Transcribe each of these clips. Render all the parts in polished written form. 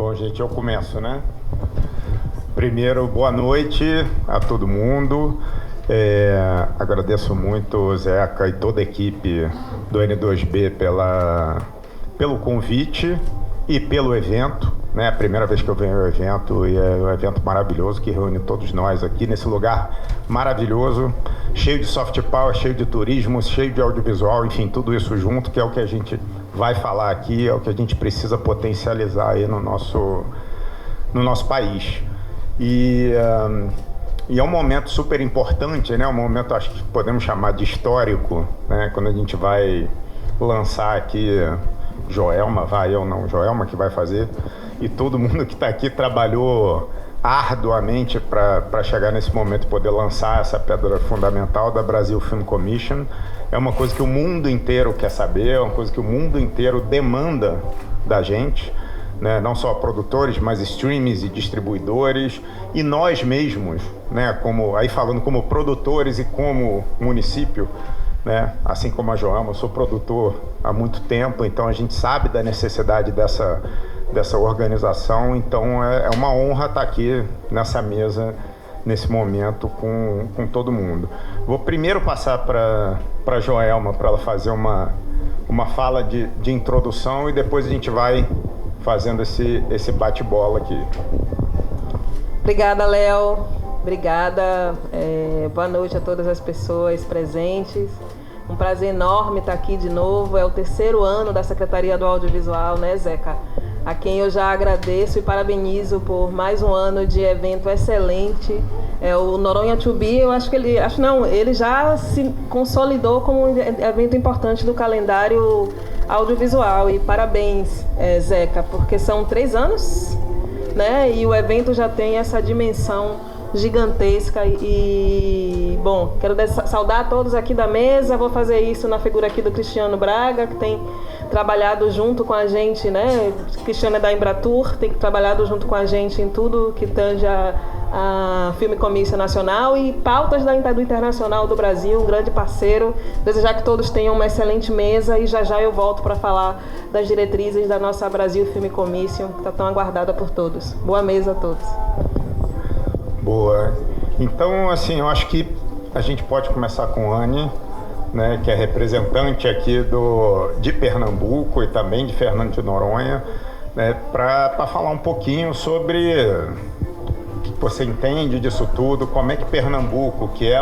Bom, gente, eu começo, né? Primeiro, boa noite a todo mundo. Agradeço muito o Zeca e toda a equipe do N2B pelo convite e pelo evento, né? A primeira vez que eu venho ao evento, e é um evento maravilhoso que reúne todos nós aqui nesse lugar maravilhoso, cheio de soft power, cheio de turismo, cheio de audiovisual, enfim, tudo isso junto, que é o que a gente vai falar aqui, é o que a gente precisa potencializar aí no nosso país. E é um momento super importante, né? Um momento, acho que podemos chamar de histórico, né? Quando a gente vai lançar aqui, Joelma que vai fazer, e todo mundo que está aqui trabalhou arduamente para chegar nesse momento e poder lançar essa pedra fundamental da Brazil Film Commission. É uma coisa que o mundo inteiro quer saber, é uma coisa que o mundo inteiro demanda da gente, né? Não só produtores, mas streamers e distribuidores, e nós mesmos, né? Falando como produtores e como município, né? Assim como a Joelma, eu sou produtor há muito tempo, então a gente sabe da necessidade dessa organização, então é uma honra estar aqui nessa mesa, nesse momento, com todo mundo. Vou primeiro passar para a Joelma, para ela fazer uma fala de introdução, e depois a gente vai fazendo esse bate-bola aqui. Obrigada, Léo. Obrigada. Boa noite a todas as pessoas presentes. Um prazer enorme estar aqui de novo. É o 3º ano da Secretaria do Audiovisual, né, Zeca? A quem eu já agradeço e parabenizo por mais um ano de evento excelente. O Noronha 2B, eu acho que ele já se consolidou como um evento importante do calendário audiovisual. E parabéns, Zeca, porque são 3 anos, né? E o evento já tem essa dimensão gigantesca bom, quero saudar a todos aqui da mesa. Vou fazer isso na figura aqui do Cristiano Braga, que tem trabalhado junto com a gente, né? Cristiano é da Embratur, tem trabalhado junto com a gente em tudo que tange a Film Commission Nacional e pautas do Internacional do Brasil, um grande parceiro. Desejar que todos tenham uma excelente mesa, e já eu volto para falar das diretrizes da nossa Brasil Film Commission, que está tão aguardada por todos. Boa mesa a todos. Boa. Então, assim, eu acho que a gente pode começar com a Anne, né, que é representante aqui de Pernambuco e também de Fernando de Noronha, né, para falar um pouquinho sobre o que você entende disso tudo, como é que Pernambuco, que é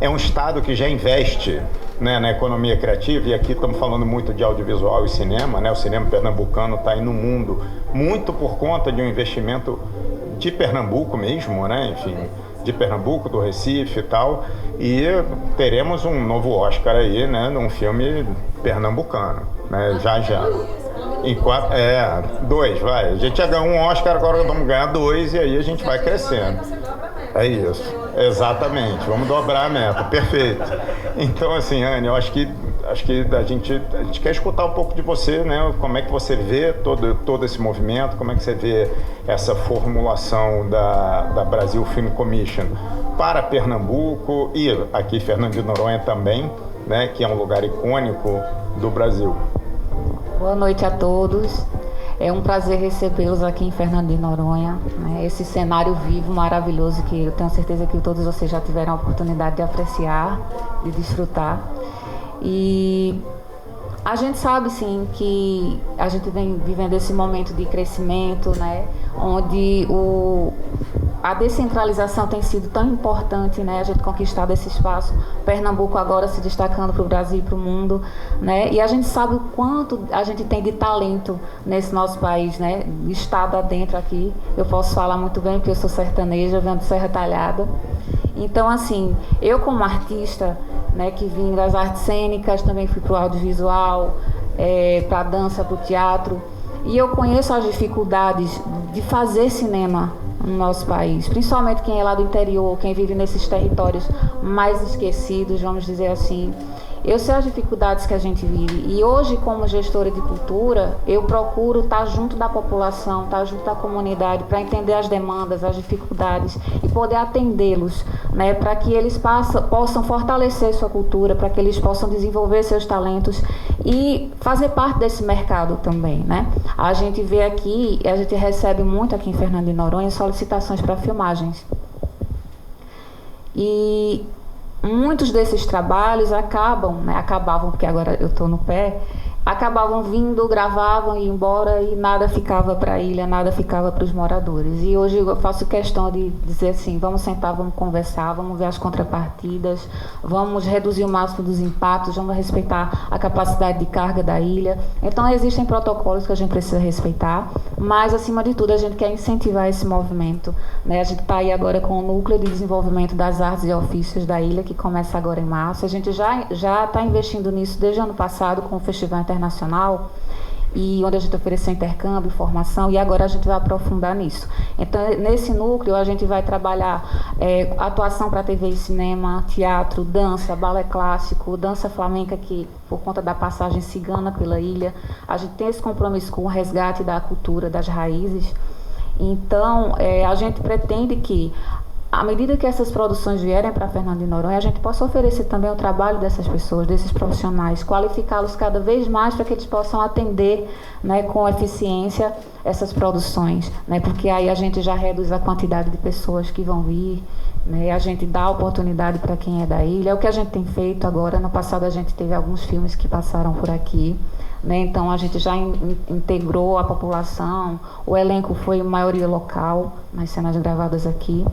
um estado que já investe, né, na economia criativa, e aqui estamos falando muito de audiovisual e cinema, né, o cinema pernambucano está aí no mundo muito por conta de um investimento de Pernambuco mesmo, né, enfim, de Pernambuco, do Recife e tal, e teremos um novo Oscar aí, né, num filme pernambucano, né, já. Em 2, vai. A gente já ganhou um Oscar, agora vamos ganhar 2, e aí a gente vai crescendo. É isso, exatamente, vamos dobrar a meta, perfeito. Então, assim, Anne, eu acho que a gente quer escutar um pouco de você, né? Como é que você vê todo esse movimento, como é que você vê essa formulação da Brasil Film Commission para Pernambuco e aqui Fernando de Noronha também, né? Que é um lugar icônico do Brasil. Boa noite a todos. É um prazer recebê-los aqui em Fernando de Noronha, né? Esse cenário vivo, maravilhoso, que eu tenho certeza que todos vocês já tiveram a oportunidade de apreciar, de desfrutar. E a gente sabe, sim, que a gente vem vivendo esse momento de crescimento, né? Onde a descentralização tem sido tão importante, né? A gente conquistar esse espaço, Pernambuco agora se destacando para o Brasil e para o mundo, né? E a gente sabe o quanto a gente tem de talento nesse nosso país, né? Estado adentro aqui, eu posso falar muito bem porque eu sou sertaneja, venho de Serra Talhada. Então, assim, eu como artista, né, que vim das artes cênicas, também fui para o audiovisual, para a dança, para o teatro, e eu conheço as dificuldades de fazer cinema no nosso país, principalmente quem é lá do interior, quem vive nesses territórios mais esquecidos, vamos dizer assim. Eu sei as dificuldades que a gente vive e hoje, como gestora de cultura, eu procuro estar junto da população, estar junto da comunidade para entender as demandas, as dificuldades e poder atendê-los, né, para que eles possam fortalecer sua cultura, para que eles possam desenvolver seus talentos e fazer parte desse mercado também, né? A gente vê aqui, a gente recebe muito aqui em Fernando de Noronha solicitações para filmagens. E muitos desses trabalhos acabavam, porque agora eu estou no pé, acabavam vindo, gravavam e iam embora e nada ficava para a ilha, nada ficava para os moradores. E hoje eu faço questão de dizer assim, vamos sentar, vamos conversar, vamos ver as contrapartidas, vamos reduzir o máximo dos impactos, vamos respeitar a capacidade de carga da ilha. Então existem protocolos que a gente precisa respeitar, mas acima de tudo a gente quer incentivar esse movimento, né? A gente está aí agora com o Núcleo de Desenvolvimento das Artes e Ofícios da ilha, que começa agora em março. A gente já está investindo nisso desde o ano passado com o Festival Internacional, e onde a gente ofereceu intercâmbio, formação, e agora a gente vai aprofundar nisso. Então, nesse núcleo, a gente vai trabalhar atuação para TV e cinema, teatro, dança, balé clássico, dança flamenca, que por conta da passagem cigana pela ilha, a gente tem esse compromisso com o resgate da cultura, das raízes. Então, a gente pretende que, à medida que essas produções vierem para Fernando de Noronha, a gente possa oferecer também o trabalho dessas pessoas, desses profissionais, qualificá-los cada vez mais para que eles possam atender, né, com eficiência essas produções, né, porque aí a gente já reduz a quantidade de pessoas que vão vir, né, a gente dá oportunidade para quem é da ilha. É o que a gente tem feito agora. No passado a gente teve alguns filmes que passaram por aqui, né, então a gente já integrou a população, o elenco foi maioria local nas cenas gravadas aqui.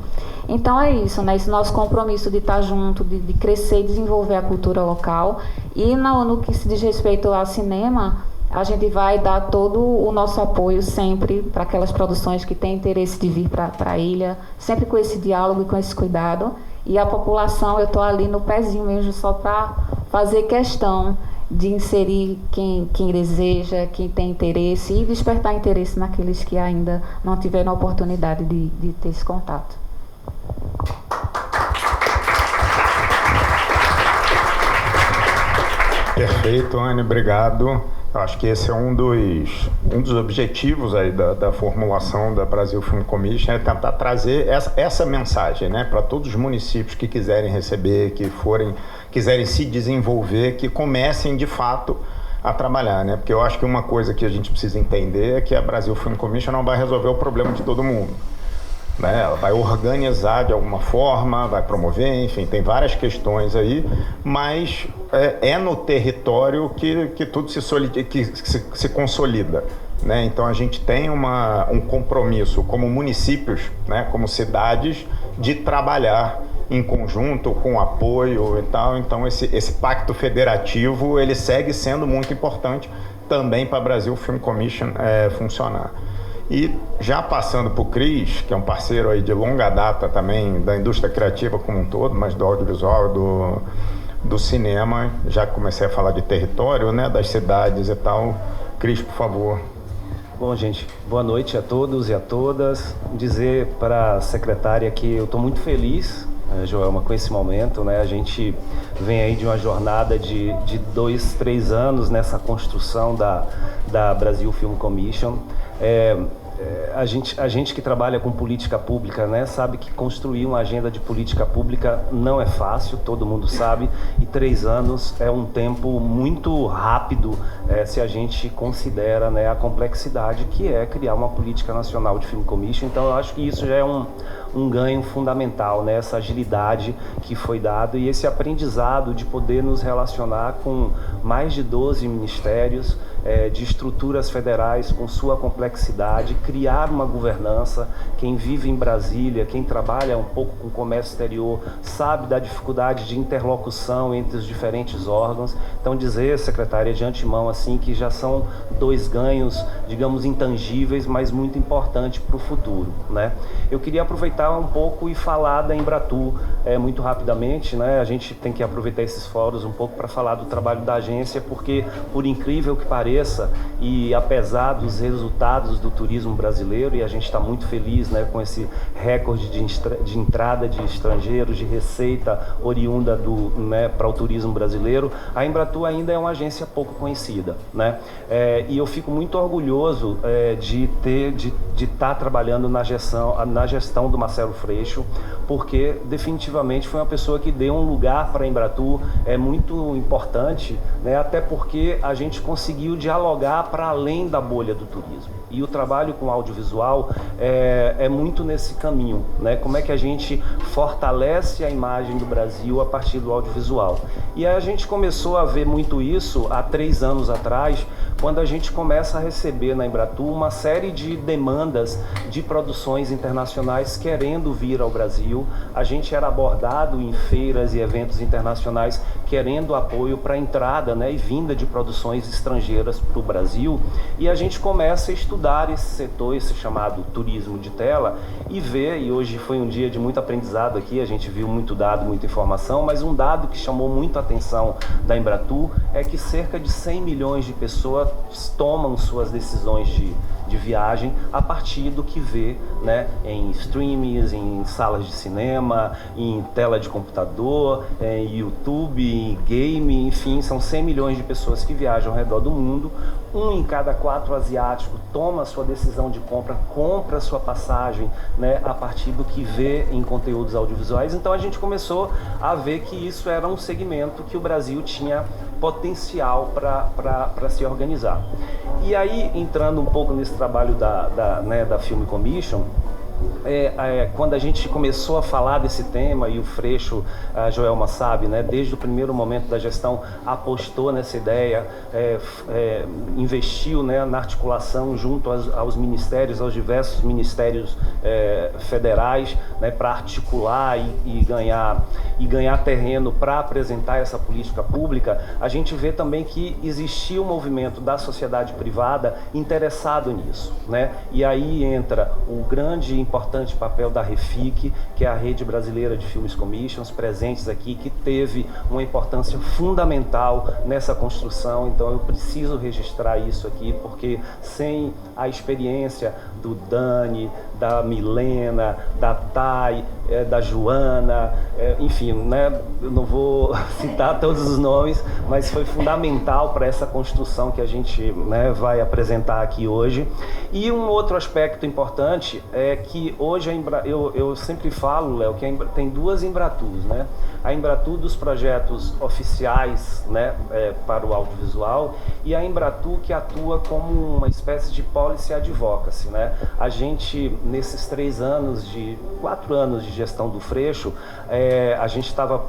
Então é isso, né, esse nosso compromisso de estar junto, de crescer e desenvolver a cultura local. E no que se diz respeito ao cinema, a gente vai dar todo o nosso apoio sempre para aquelas produções que têm interesse de vir para a ilha, sempre com esse diálogo e com esse cuidado. E a população, eu estou ali no pezinho mesmo só para fazer questão de inserir quem deseja, quem tem interesse, e despertar interesse naqueles que ainda não tiveram a oportunidade de ter esse contato. Perfeito, Anne, obrigado. Eu acho que esse é um dos objetivos aí da formulação da Brasil Film Commission, é tentar trazer essa mensagem, né, para todos os municípios que quiserem receber, quiserem se desenvolver, que comecem de fato a trabalhar, né? Porque eu acho que uma coisa que a gente precisa entender é que a Brasil Film Commission não vai resolver o problema de todo mundo, né? Ela vai organizar de alguma forma, vai promover, enfim, tem várias questões aí, mas é no território que tudo se consolida, né? Então a gente tem um compromisso como municípios, né, como cidades, de trabalhar em conjunto, com apoio e tal. Então esse pacto federativo, ele segue sendo muito importante também para a Brasil Film Commission funcionar. E já passando para o Cris, que é um parceiro aí de longa data também da indústria criativa como um todo, mas do audiovisual, do cinema, já comecei a falar de território, né, das cidades e tal. Cris, por favor. Bom, gente, boa noite a todos e a todas. Dizer para a secretária que eu estou muito feliz, Joelma, com esse momento, né? A gente vem aí de uma jornada de 2, 3 anos nessa construção da Brasil Film Commission. A gente que trabalha com política pública, né, sabe que construir uma agenda de política pública não é fácil, todo mundo sabe, e 3 anos é um tempo muito rápido se a gente considera, né, a complexidade que é criar uma política nacional de Film Commission. Então eu acho que isso já é um ganho fundamental, né? Essa agilidade que foi dado e esse aprendizado de poder nos relacionar com mais de 12 ministérios, de estruturas federais com sua complexidade, criar uma governança. Quem vive em Brasília, quem trabalha um pouco com comércio exterior, sabe da dificuldade de interlocução entre os diferentes órgãos. Então dizer, secretária, de antemão, assim, que já são 2 ganhos, digamos, intangíveis, mas muito importantes para o futuro, né? Eu queria aproveitar pegar um pouco e falar da Embratur muito rapidamente, né? A gente tem que aproveitar esses fóruns um pouco para falar do trabalho da agência, porque, por incrível que pareça, e apesar dos resultados do turismo brasileiro, e a gente está muito feliz, né, com esse recorde de entrada de estrangeiros, de receita oriunda né, para o turismo brasileiro, a Embratur ainda é uma agência pouco conhecida, né? E eu fico muito orgulhoso de estar trabalhando na gestão do Marcelo Freixo, porque definitivamente foi uma pessoa que deu um lugar para a Embratur muito importante, né? Até porque a gente conseguiu dialogar para além da bolha do turismo. E o trabalho com audiovisual é muito nesse caminho, né? Como é que a gente fortalece a imagem do Brasil a partir do audiovisual. E a gente começou a ver muito isso há 3 anos atrás, quando a gente começa a receber na Embratur uma série de demandas de produções internacionais querendo vir ao Brasil. A gente era abordado em feiras e eventos internacionais querendo apoio para a entrada, né, e vinda de produções estrangeiras para o Brasil. E a gente começa a estudar esse setor, esse chamado turismo de tela, e ver, e hoje foi um dia de muito aprendizado aqui, a gente viu muito dado, muita informação, mas um dado que chamou muito a atenção da Embratur é que cerca de 100 milhões de pessoas tomam suas decisões de viagem a partir do que vê, né, em streams, em salas de cinema, em tela de computador, em YouTube, em game, enfim, são 100 milhões de pessoas que viajam ao redor do mundo. 1 em cada 4 asiático toma a sua decisão de compra sua passagem, né, a partir do que vê em conteúdos audiovisuais. Então a gente começou a ver que isso era um segmento que o Brasil tinha potencial para se organizar. E aí, entrando um pouco nesse trabalho da Film Commission, quando a gente começou a falar desse tema, e o Freixo, a Joelma sabe, né, desde o primeiro momento da gestão apostou nessa ideia, investiu, né, na articulação junto aos ministérios, aos diversos ministérios federais, né, para articular e ganhar terreno para apresentar essa política pública. A gente vê também que existia um movimento da sociedade privada interessado nisso, né? E aí entra o grande e importante papel da REFIC, que é a Rede Brasileira de Filmes Commissions, presentes aqui, que teve uma importância fundamental nessa construção. Então eu preciso registrar isso aqui, porque sem a experiência do Dani, da Milena, da Thay, da Joana, enfim, né, eu não vou citar todos os nomes, mas foi fundamental para essa construção que a gente, né, vai apresentar aqui hoje. E um outro aspecto importante é que hoje eu sempre falo, Léo, que tem 2 Embratus, né? A Embratur dos projetos oficiais, né, para o audiovisual, e a Embratur que atua como uma espécie de policy advocacy, né? A gente, nesses 4 anos de gestão do Freixo, a gente estava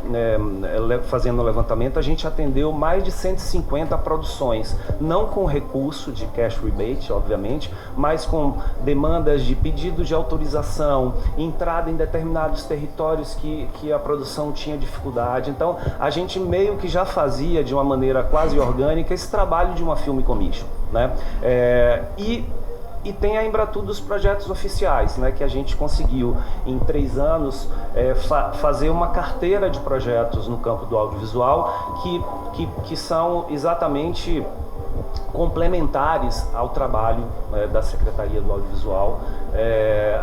fazendo um levantamento, a gente atendeu mais de 150 produções, não com recurso de cash rebate, obviamente, mas com demandas de pedido de autorização, entrada em determinados territórios que a produção tinha dificuldade. Então, a gente meio que já fazia de uma maneira quase orgânica esse trabalho de uma Film Commission, né? E tem a Embratur dos projetos oficiais, né, que a gente conseguiu em 3 anos fazer uma carteira de projetos no campo do audiovisual que são exatamente complementares ao trabalho da Secretaria do Audiovisual.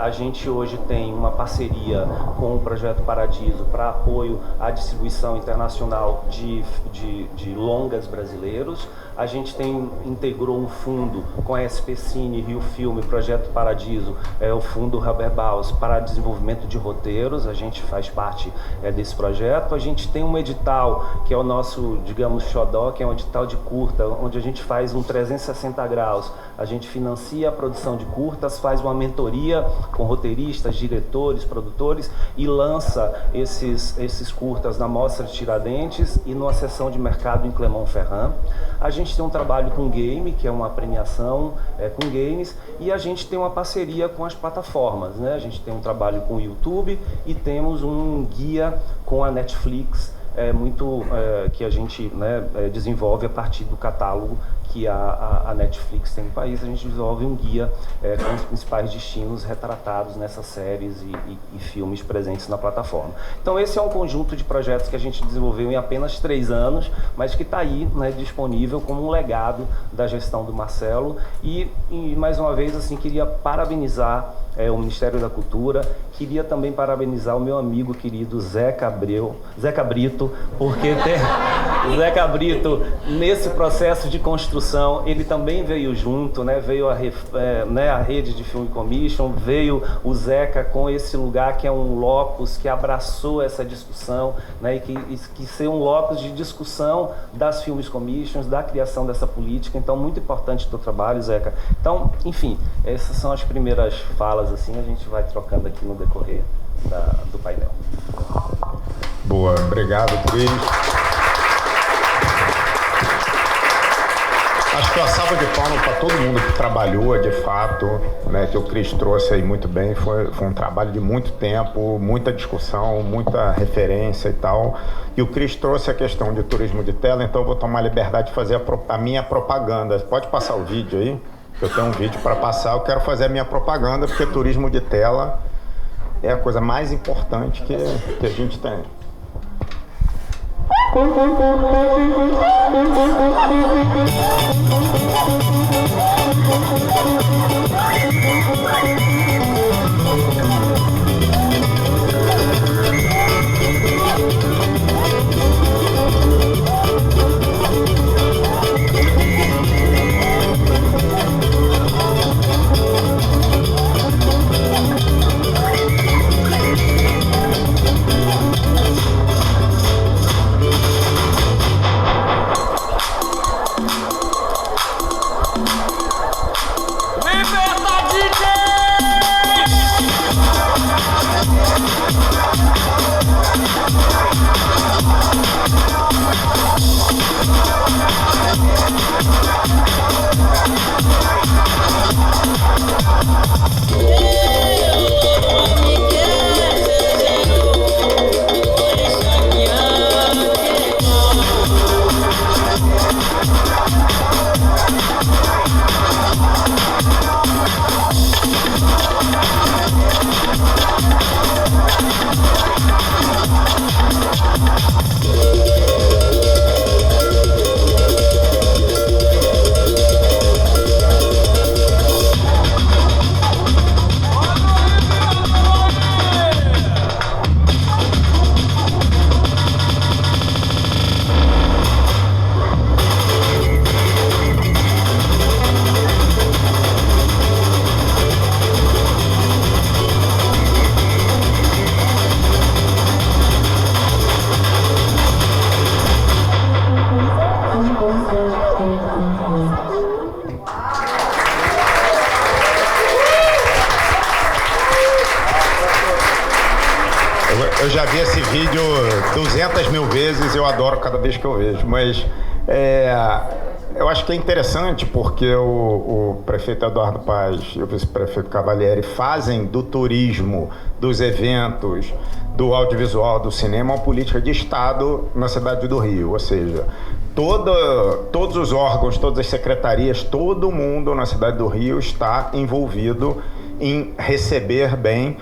A gente hoje tem uma parceria com o Projeto Paradiso para apoio à distribuição internacional de longas brasileiros. A gente integrou um fundo com a SP Cine, Rio Filme, Projeto Paradiso, o fundo Haberbaus para desenvolvimento de roteiros. A gente faz parte desse projeto. A gente tem um edital que é o nosso, digamos, xodó, que é um edital de curta, onde a gente faz um 360 graus. A gente financia a produção de curtas, faz uma mentoria com roteiristas, diretores, produtores e lança esses curtas na Mostra de Tiradentes e numa sessão de mercado em Clermont-Ferrand. A gente tem um trabalho com game, que é uma premiação com games, e a gente tem uma parceria com as plataformas, né? A gente tem um trabalho com o YouTube e temos um guia com a Netflix, que a gente, né, desenvolve a partir do catálogo que a Netflix tem no país, a gente desenvolve um guia com os principais destinos retratados nessas séries e filmes presentes na plataforma. Então esse é um conjunto de projetos que a gente desenvolveu em apenas 3 anos, mas que está aí, né, disponível como um legado da gestão do Marcelo. E mais uma vez, assim, queria parabenizar o Ministério da Cultura, queria também parabenizar o meu amigo querido Zeca Brito, porque Zeca Brito, nesse processo de construção, ele também veio junto, né? Veio a Rede de Film Commission, veio o Zeca com esse lugar que é um locus que abraçou essa discussão, né? E que ser um locus de discussão das Filmes Commissions, da criação dessa política. Então, muito importante o teu trabalho, Zeca. Então, enfim, essas são as primeiras falas, assim, a gente vai trocando aqui no decorrer do painel. Boa, obrigado, Cris. Acho que uma salva de palmas para todo mundo que trabalhou, de fato, né, que o Cris trouxe aí muito bem. Foi um trabalho de muito tempo, muita discussão, muita referência e tal. E o Cris trouxe a questão de turismo de tela, então eu vou tomar a liberdade de fazer a minha propaganda. Pode passar o vídeo aí? Eu tenho um vídeo para passar, eu quero fazer a minha propaganda, porque turismo de tela é a coisa mais importante que a gente tem. Eu já vi esse vídeo 200 mil vezes, eu adoro cada vez que eu vejo, mas eu acho que é interessante porque o prefeito Eduardo Paz e o vice-prefeito Cavalieri fazem do turismo, dos eventos, do audiovisual, do cinema, uma política de Estado na cidade do Rio, ou seja, todos os órgãos, todas as secretarias, todo mundo na cidade do Rio está envolvido em receber bem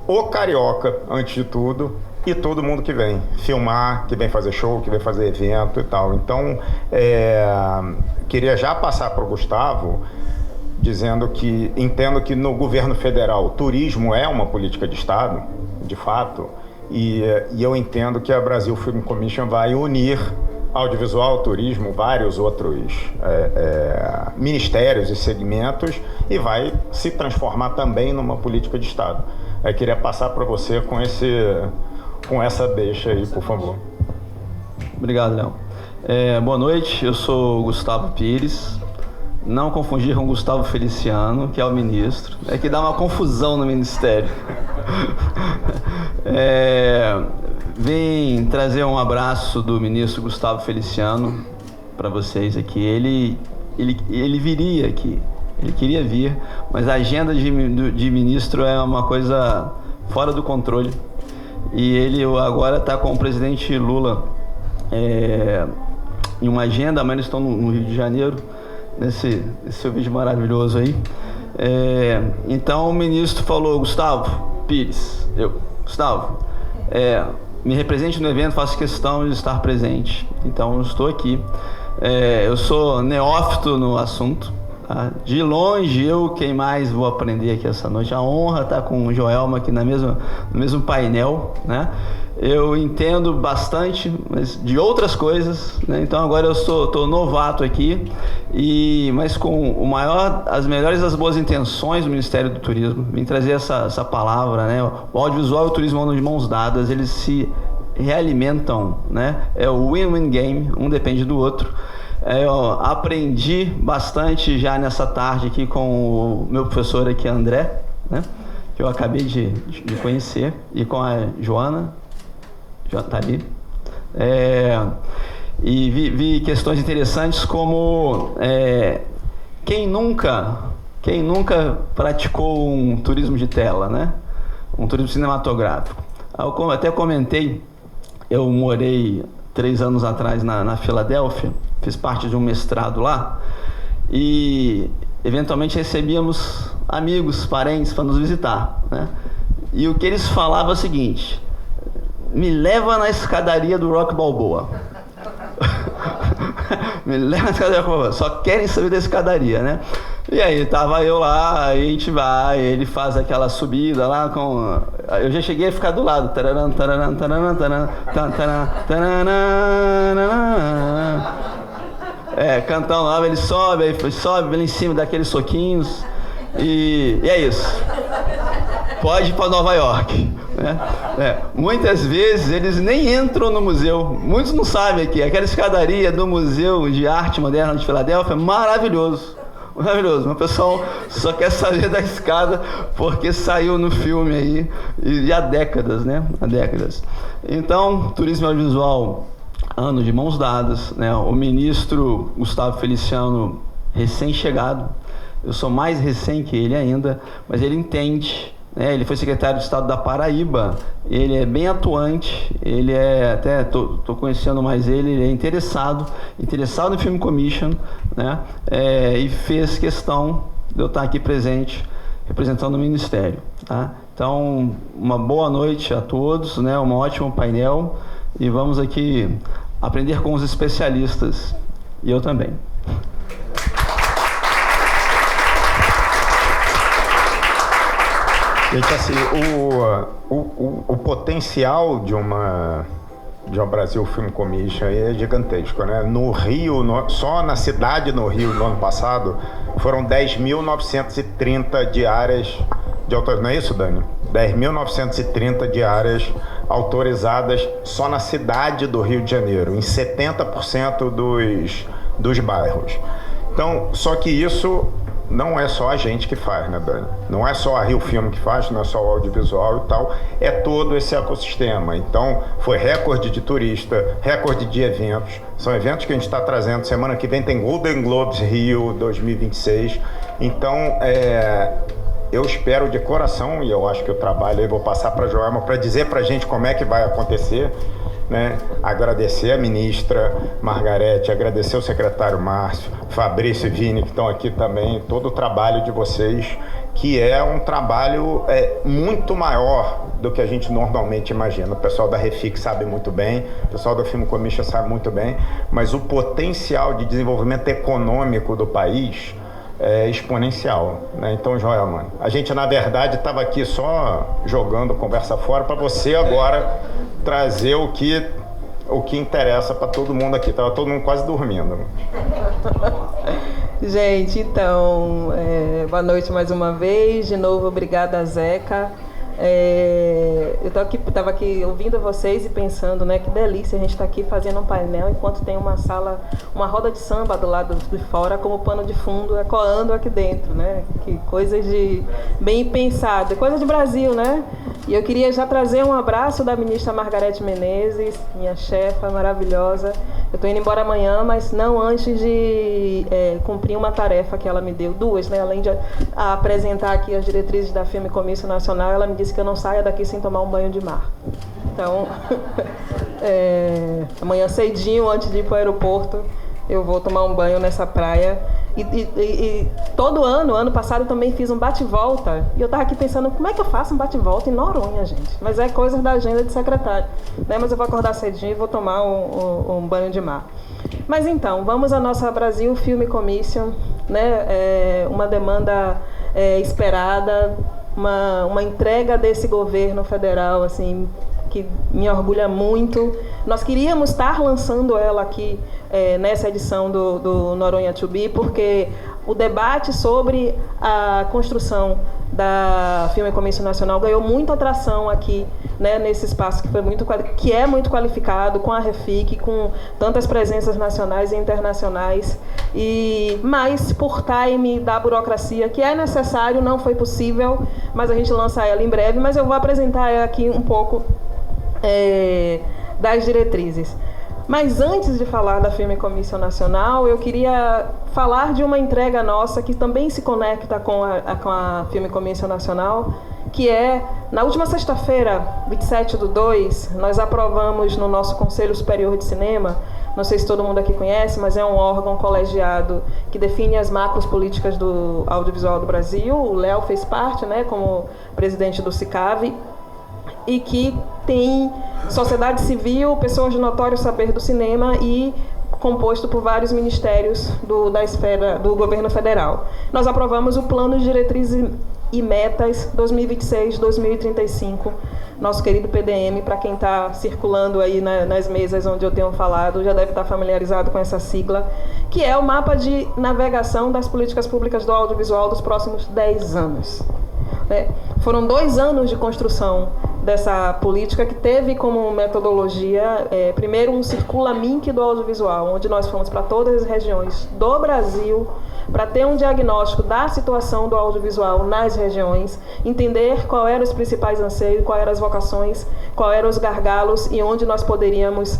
o carioca, antes de tudo, e todo mundo que vem filmar, que vem fazer show, que vem fazer evento e tal. Então, queria já passar para o Gustavo, dizendo que entendo que no governo federal turismo é uma política de Estado, de fato, e eu entendo que a Brasil Film Commission vai unir audiovisual, turismo, vários outros ministérios e segmentos e vai se transformar também numa política de Estado. Eu queria passar para você com essa deixa aí, por favor. Obrigado, Léo. Boa noite, eu sou o Gustavo Pires. Não confundir com Gustavo Feliciano, que é o ministro. É que dá uma confusão no ministério. Vim trazer um abraço do ministro Gustavo Feliciano para vocês aqui. Ele viria aqui, ele queria vir, mas a agenda de ministro é uma coisa fora do controle. E ele agora está com o presidente Lula em uma agenda, mas eles estão no Rio de Janeiro. nesse seu vídeo maravilhoso aí. Então o ministro falou, Gustavo Pires, Gustavo, me represente no evento, faço questão de estar presente. Então eu estou aqui. Eu sou neófito no assunto. Tá? De longe, quem mais vou aprender aqui essa noite. A honra estar com o Joelma aqui no mesmo painel, né? Eu entendo bastante mas de outras coisas, né? Então agora eu estou novato aqui, mas com as melhores das boas intenções do Ministério do Turismo. Vim trazer essa palavra, né? O audiovisual e o turismo andam de mãos dadas, eles se realimentam, né? É o win-win game, um depende do outro. Eu aprendi bastante já nessa tarde aqui com o meu professor aqui, André, né? Que eu acabei de conhecer, e com a Joana tá ali. E vi questões interessantes como quem nunca praticou um turismo de tela, né? Um turismo cinematográfico. Eu até comentei, eu morei 3 anos atrás na Filadélfia, fiz parte de um mestrado lá e eventualmente recebíamos amigos, parentes para nos visitar, né? E o que eles falavam é o seguinte: me leva na escadaria do Rock Balboa. Me leva na escadaria do Rock Balboa. Só querem saber da escadaria, né? E aí tava eu lá, aí a gente vai, ele faz aquela subida lá com... Eu já cheguei a ficar do lado. Cantando lá, ele sobe lá em cima daqueles soquinhos. E é isso. Pode ir para Nova York. Muitas vezes eles nem entram no museu. Muitos não sabem aqui. Aquela escadaria do Museu de Arte Moderna de Filadélfia é maravilhoso. O pessoal só quer saber da escada porque saiu no filme aí e há décadas, né? Há décadas. Então, turismo audiovisual, ano de mãos dadas, né? O ministro Gustavo Feliciano, recém-chegado, eu sou mais recém que ele ainda, mas ele entende, né? Ele foi secretário de Estado da Paraíba, ele é bem atuante, ele até tô conhecendo mais ele é interessado no Film Commission, né? E fez questão de eu estar aqui presente, representando o Ministério, tá? Então, uma boa noite a todos, né? Um ótimo painel, e vamos aqui aprender com os especialistas, e eu também. Gente, assim, o potencial de uma Brasil Film Commission é gigantesco, né? No Rio, só na cidade no Rio, no ano passado, foram 10.930 diárias de autorização. Não é isso, Dani? 10.930 diárias autorizadas só na cidade do Rio de Janeiro, em 70% dos bairros. Então, só que isso não é só a gente que faz, né, Dani? Não é só a Rio Filme que faz, não é só o audiovisual e tal, é todo esse ecossistema. Então, foi recorde de turista, recorde de eventos, são eventos que a gente está trazendo. Semana que vem tem Golden Globes Rio 2026. Então, eu espero de coração, e eu acho que o trabalho aí, vou passar para a Joelma para dizer para a gente como é que vai acontecer, né? Agradecer a ministra Margarete, agradecer o secretário Márcio, Fabrício e Vini, que estão aqui também, todo o trabalho de vocês, que é um trabalho muito maior do que a gente normalmente imagina. O pessoal da Refix sabe muito bem, o pessoal da Film Commission sabe muito bem, mas o potencial de desenvolvimento econômico do país é exponencial, né? Então, Joelma, a gente na verdade estava aqui só jogando conversa fora para você agora trazer o que interessa para todo mundo aqui. Tava todo mundo quase dormindo. Gente, então, boa noite mais uma vez. De novo, obrigada, Zeca. Eu estava aqui ouvindo vocês e pensando, né, que delícia a gente está aqui fazendo um painel enquanto tem uma sala, uma roda de samba do lado de fora como pano de fundo ecoando aqui dentro, né? Que coisas de bem pensado, coisa de Brasil, né? E eu queria já trazer um abraço da ministra Margarete Menezes, minha chefa maravilhosa. Eu estou indo embora amanhã, mas não antes de cumprir uma tarefa que ela me deu, duas, né? Além de apresentar aqui as diretrizes da Film Commission Nacional, ela me disse que eu não saia daqui sem tomar um banho de mar. Então, amanhã cedinho, antes de ir para o aeroporto, eu vou tomar um banho nessa praia. E todo ano passado também fiz um bate-volta, e eu estava aqui pensando, como é que eu faço um bate-volta em Noronha, gente? Mas é coisa da agenda de secretário, né? Mas eu vou acordar cedinho e vou tomar um banho de mar. Mas então, vamos à nossa Brasil Film Commission, né? Uma demanda esperada, uma entrega desse governo federal, assim, que me orgulha muito. Nós queríamos estar lançando ela aqui nessa edição do Noronha to Be, porque o debate sobre a construção da Film Commission Nacional ganhou muita atração aqui, né, nesse espaço que é muito qualificado, com a Refic, com tantas presenças nacionais e internacionais, mas por time da burocracia, que é necessário, não foi possível, mas a gente lança ela em breve. Mas eu vou apresentar aqui um pouco das diretrizes. Mas antes de falar da Film Commission Nacional, eu queria falar de uma entrega nossa que também se conecta com a Film Commission Nacional, que na última sexta-feira, 27/2, nós aprovamos no nosso Conselho Superior de Cinema, não sei se todo mundo aqui conhece, mas é um órgão colegiado que define as macros políticas do audiovisual do Brasil. O Léo fez parte, né, como presidente do CICAV, e que tem sociedade civil, pessoas de notório saber do cinema e composto por vários ministérios da esfera do governo federal. Nós aprovamos o Plano de Diretrizes e Metas 2026-2035, nosso querido PDM, para quem está circulando aí nas mesas onde eu tenho falado, já deve estar familiarizado com essa sigla, que é o mapa de navegação das políticas públicas do audiovisual dos próximos 10 anos. Foram 2 anos de construção dessa política, que teve como metodologia, primeiro, um Circula-Minc do audiovisual, onde nós fomos para todas as regiões do Brasil para ter um diagnóstico da situação do audiovisual nas regiões, entender qual eram os principais anseios, quais eram as vocações, quais eram os gargalos e onde nós poderíamos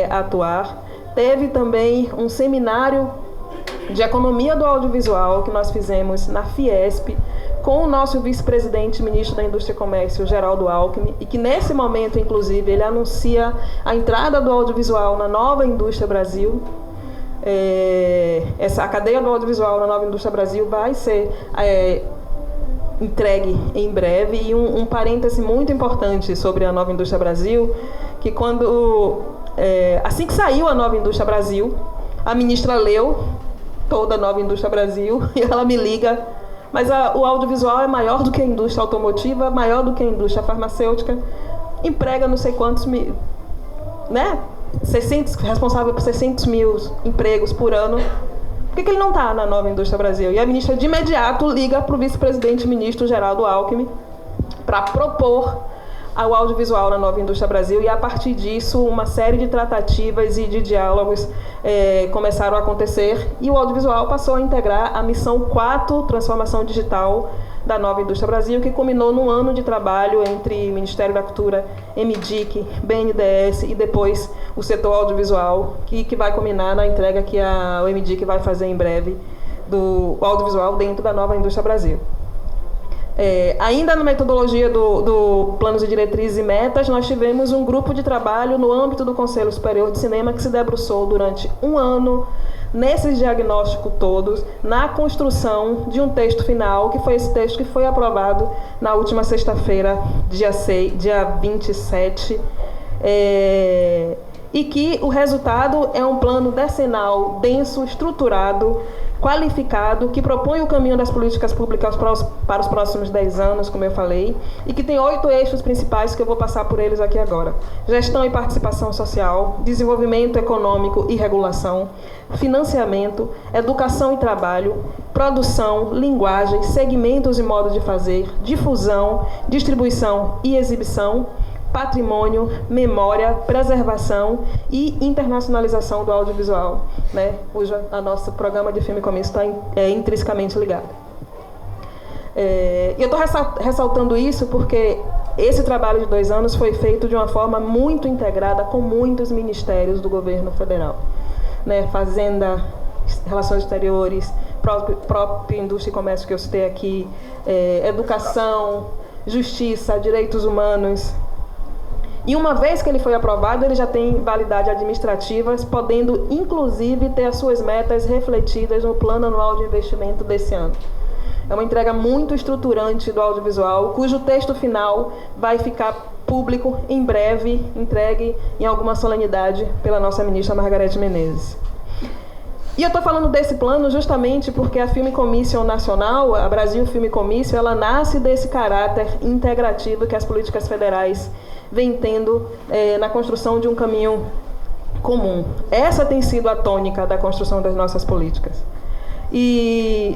atuar. Teve também um seminário de economia do audiovisual que nós fizemos na Fiesp, com o nosso vice-presidente, ministro da Indústria e Comércio, Geraldo Alckmin, e que nesse momento, inclusive, ele anuncia a entrada do audiovisual na nova Indústria Brasil. A cadeia do audiovisual na nova Indústria Brasil vai ser entregue em breve. E um parêntese muito importante sobre a nova Indústria Brasil, que assim que saiu a nova Indústria Brasil, a ministra leu toda a nova Indústria Brasil e ela me liga: mas o audiovisual é maior do que a indústria automotiva, maior do que a indústria farmacêutica, emprega não sei quantos mil, né? Responsável por 600 mil empregos por ano. Por que ele não está na nova Indústria Brasil? E a ministra de imediato liga para o vice-presidente ministro Geraldo Alckmin para propor ao audiovisual na nova Indústria Brasil, e a partir disso uma série de tratativas e de diálogos começaram a acontecer, e o audiovisual passou a integrar a missão 4, Transformação Digital, da nova Indústria Brasil, que culminou num ano de trabalho entre Ministério da Cultura, MDIC, BNDES e depois o setor audiovisual, que vai culminar na entrega que o MDIC vai fazer em breve do audiovisual dentro da nova Indústria Brasil. Ainda na metodologia do Planos de Diretrizes e Metas, nós tivemos um grupo de trabalho no âmbito do Conselho Superior de Cinema que se debruçou durante um ano nesses diagnósticos todos, na construção de um texto final, que foi esse texto que foi aprovado na última sexta-feira, dia 27, e que o resultado é um plano decenal, denso, estruturado, qualificado, que propõe o caminho das políticas públicas para os próximos 10 anos, como eu falei, e que tem 8 eixos principais que eu vou passar por eles aqui agora: gestão e participação social, desenvolvimento econômico e regulação, financiamento, educação e trabalho, produção, linguagem, segmentos e modos de fazer, difusão, distribuição e exibição, patrimônio, memória, preservação e internacionalização do audiovisual, né, cujo nosso programa de Film Commission está intrinsecamente ligado. E eu estou ressaltando isso porque esse trabalho de 2 anos foi feito de uma forma muito integrada com muitos ministérios do governo federal, né, Fazenda, Relações Exteriores, própria Indústria e Comércio que eu citei aqui, Educação, Justiça, Direitos Humanos. E uma vez que ele foi aprovado, ele já tem validade administrativa, podendo inclusive ter as suas metas refletidas no Plano Anual de Investimento desse ano. É uma entrega muito estruturante do audiovisual, cujo texto final vai ficar público em breve, entregue em alguma solenidade pela nossa ministra Margareth Menezes. E eu estou falando desse plano justamente porque a Film Commission Nacional, a Brasil Film Commission, ela nasce desse caráter integrativo que as políticas federais vêm tendo na construção de um caminho comum. Essa tem sido a tônica da construção das nossas políticas. E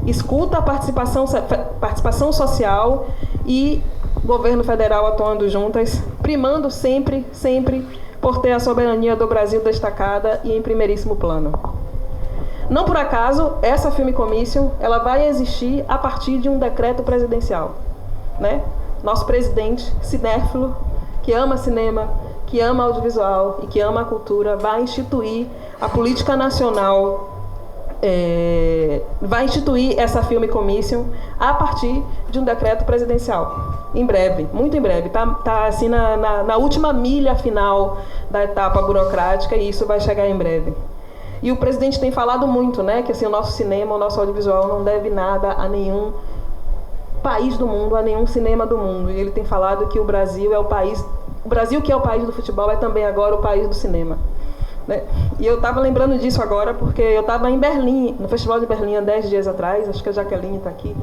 escuta a participação social e governo federal atuando juntas, primando sempre por ter a soberania do Brasil destacada e em primeiríssimo plano. Não por acaso, essa Film Commission ela vai existir a partir de um decreto presidencial, né? Nosso presidente, cinéfilo, que ama cinema, que ama audiovisual e que ama a cultura, vai instituir a política nacional, vai instituir essa Film Commission a partir de um decreto presidencial. Em breve, muito em breve. Tá assim na última milha final da etapa burocrática e isso vai chegar em breve. E o presidente tem falado muito, né, que assim, o nosso cinema, o nosso audiovisual não deve nada a nenhum país do mundo, a nenhum cinema do mundo. E ele tem falado que o Brasil é o país, o Brasil que é o país do futebol é também agora o país do cinema. Né? E eu estava lembrando disso agora porque eu estava em Berlim, no Festival de Berlim há 10 dias atrás, acho que a Jaqueline está aqui,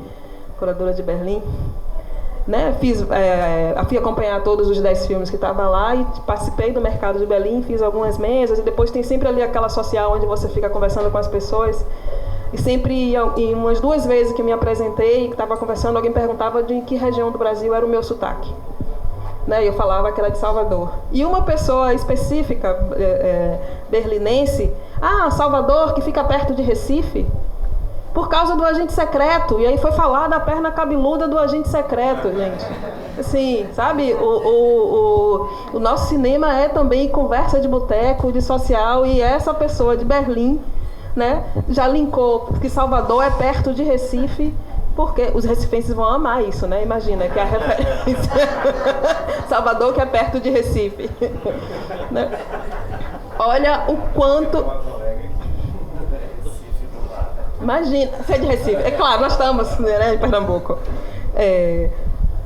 curadora de Berlim. Né? Fui acompanhar todos os 10 filmes que estavam lá e participei do mercado de Berlim, fiz algumas mesas e depois tem sempre ali aquela social onde você fica conversando com as pessoas e sempre, em umas 2 vezes que me apresentei, que estava conversando, alguém perguntava de que região do Brasil era o meu sotaque, né? E eu falava que era de Salvador e uma pessoa específica berlinense, Salvador, que fica perto de Recife, por causa do agente secreto. E aí foi falar da perna cabeluda do agente secreto, gente. Assim, sabe? O nosso cinema é também conversa de boteco, de social, e essa pessoa de Berlim, né, já linkou que Salvador é perto de Recife, porque os recifenses vão amar isso, né? Imagina, que é a referência. Salvador que é perto de Recife. Né? Olha o quanto... Imagina, você é de Recife. É claro, nós estamos, né, em Pernambuco.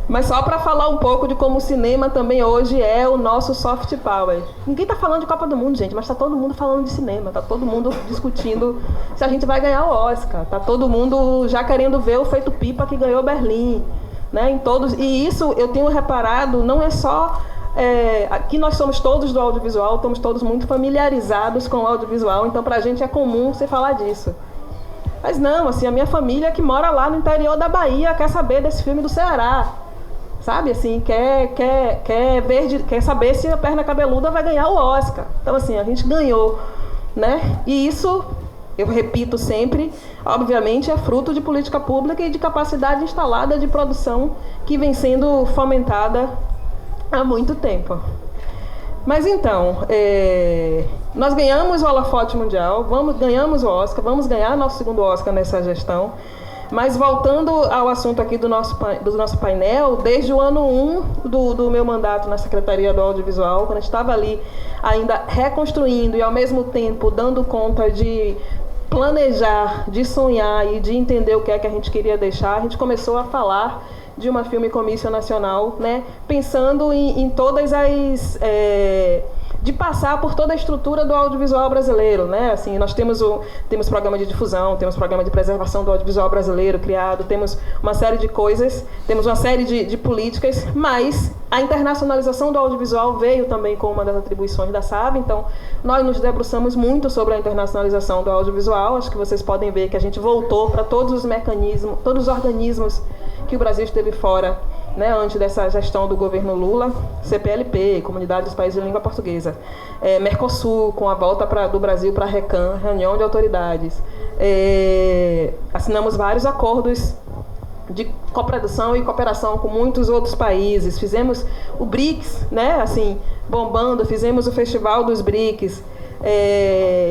Mas só para falar um pouco de como o cinema também hoje é o nosso soft power. Ninguém está falando de Copa do Mundo, gente, mas está todo mundo falando de cinema. Está todo mundo discutindo se a gente vai ganhar o Oscar. Está todo mundo já querendo ver o Feito Pipa que ganhou Berlim. Né, e isso eu tenho reparado, não é só... aqui nós somos todos do audiovisual, estamos todos muito familiarizados com o audiovisual, então para a gente é comum você falar disso. Mas não, assim, a minha família que mora lá no interior da Bahia quer saber desse filme do Ceará, sabe, assim, quer saber se a perna cabeluda vai ganhar o Oscar. Então, assim, a gente ganhou, né? E isso, eu repito sempre, obviamente é fruto de política pública e de capacidade instalada de produção que vem sendo fomentada há muito tempo. Mas então, nós ganhamos o holofote mundial, ganhamos o Oscar, vamos ganhar nosso 2º Oscar nessa gestão. Mas voltando ao assunto aqui do nosso painel, desde o ano 1 do meu mandato na Secretaria do Audiovisual, quando a gente estava ali ainda reconstruindo e ao mesmo tempo dando conta de planejar, de sonhar e de entender o que é que a gente queria deixar, a gente começou a falar de uma Film Commission Nacional, né, pensando em todas as... de passar por toda a estrutura do audiovisual brasileiro, né? Assim, nós temos programa de difusão, temos programa de preservação do audiovisual brasileiro criado, temos uma série de coisas, temos uma série de políticas, mas a internacionalização do audiovisual veio também com uma das atribuições da SAB, então nós nos debruçamos muito sobre a internacionalização do audiovisual. Acho que vocês podem ver que a gente voltou para todos os mecanismos, todos os organismos que o Brasil esteve fora, né, antes dessa gestão do governo Lula, CPLP, Comunidade dos Países de Língua Portuguesa, Mercosul, com a volta do Brasil para a RECAM, reunião de autoridades. Assinamos vários acordos de coprodução e cooperação com muitos outros países. Fizemos o BRICS, né, assim, bombando, fizemos o Festival dos BRICS.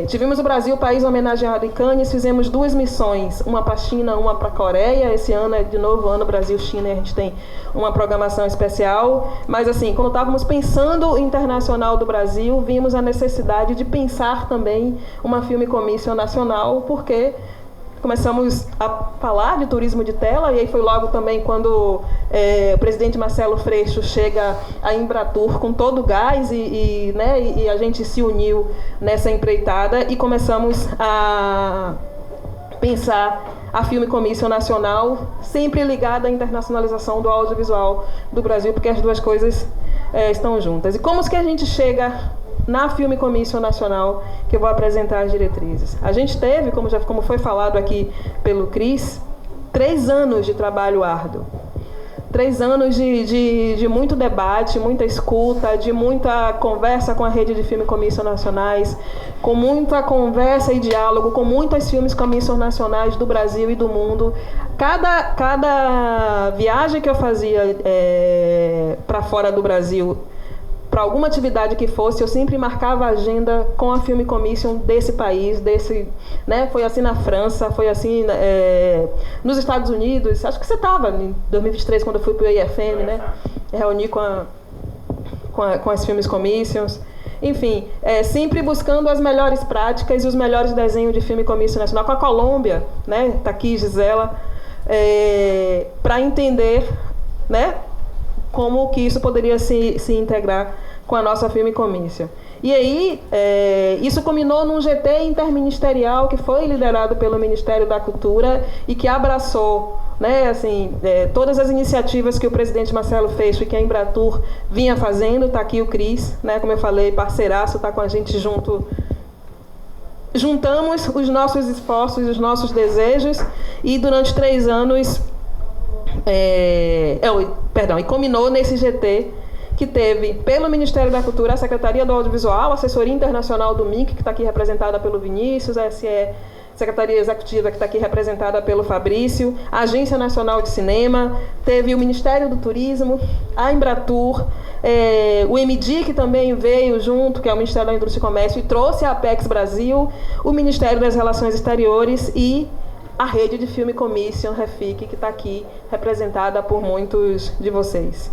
Tivemos o Brasil, país homenageado em Cannes, fizemos 2 missões, uma para a China, uma para a Coreia. Esse ano é de novo ano Brasil-China e a gente tem uma programação especial. Mas assim, quando estávamos pensando o internacional do Brasil, vimos a necessidade de pensar também uma Film Commission nacional, porque começamos a falar de turismo de tela, e aí foi logo também quando o presidente Marcelo Freixo chega à Embratur com todo o gás e a gente se uniu nessa empreitada e começamos a pensar a Film Commission nacional, sempre ligada à internacionalização do audiovisual do Brasil, porque as duas coisas estão juntas. E como que a gente chega na Film Commission Nacional, que eu vou apresentar as diretrizes? A gente teve, como foi falado aqui pelo Cris, 3 anos de trabalho árduo. 3 anos de muito debate, muita escuta, de muita conversa com a rede de Film Commission nacionais, com muita conversa e diálogo com muitas Film Commissions nacionais do Brasil e do mundo. Cada viagem que eu fazia para fora do Brasil, para alguma atividade que fosse, eu sempre marcava a agenda com a Film Commission desse país, foi assim na França, foi assim nos Estados Unidos. Acho que você estava em 2023, quando eu fui para o IFM, reuni com as Film Commissions. Enfim, sempre buscando as melhores práticas e os melhores desenhos de Film Commission nacional. Com a Colômbia, está aqui Gisela, para entender, como que isso poderia se integrar com a nossa Film Commission. E aí, isso culminou num GT interministerial que foi liderado pelo Ministério da Cultura e que abraçou todas as iniciativas que o presidente Marcelo Freixo e que a Embratur vinha fazendo. Está aqui o Cris, como eu falei, parceiraço, está com a gente junto. Juntamos os nossos esforços, os nossos desejos, e durante 3 anos... e culminou nesse GT que teve pelo Ministério da Cultura a Secretaria do Audiovisual, a Assessoria Internacional do MIC, que está aqui representada pelo Vinícius, a Secretaria Executiva, que está aqui representada pelo Fabrício, a Agência Nacional de Cinema, teve o Ministério do Turismo, a Embratur, o MDI, que também veio junto, que é o Ministério da Indústria e Comércio, e trouxe a Apex Brasil, o Ministério das Relações Exteriores e a rede de Film Commission, REFIC, que está aqui representada por muitos de vocês.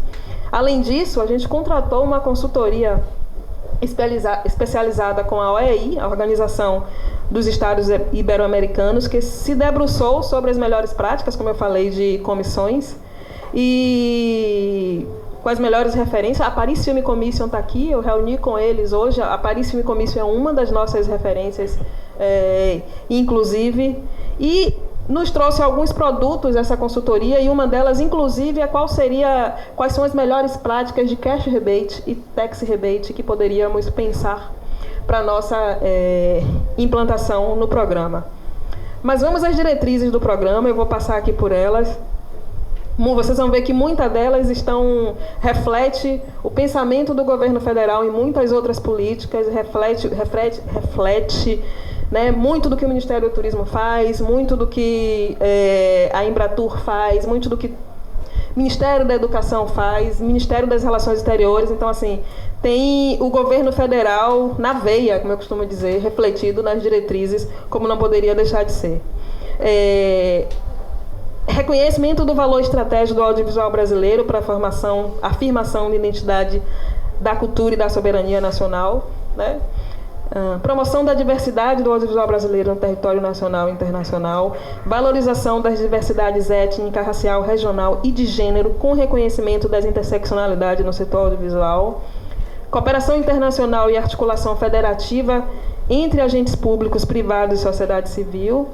Além disso, a gente contratou uma consultoria especializada com a OEI, a Organização dos Estados Ibero-Americanos, que se debruçou sobre as melhores práticas, como eu falei, de comissões, e com as melhores referências. A Paris Film Commission está aqui, eu reuni com eles hoje. A Paris Film Commission é uma das nossas referências, inclusive, e nos trouxe alguns produtos essa consultoria, e uma delas, inclusive, é quais são as melhores práticas de cash rebate e tax rebate que poderíamos pensar para a nossa implantação no programa. Mas vamos às diretrizes do programa, eu vou passar aqui por elas. Vocês vão ver que muitas delas reflete o pensamento do governo federal em muitas outras políticas, reflete muito do que o Ministério do Turismo faz, muito do que a Embratur faz, muito do que o Ministério da Educação faz, Ministério das Relações Exteriores. Então, assim, tem o governo federal na veia, como eu costumo dizer, refletido nas diretrizes, como não poderia deixar de ser. Reconhecimento do valor estratégico do audiovisual brasileiro para a afirmação de identidade da cultura e da soberania nacional, promoção da diversidade do audiovisual brasileiro no território nacional e internacional, valorização das diversidades étnica, racial, regional e de gênero, com reconhecimento das interseccionalidades no setor audiovisual, cooperação internacional e articulação federativa entre agentes públicos, privados e sociedade civil,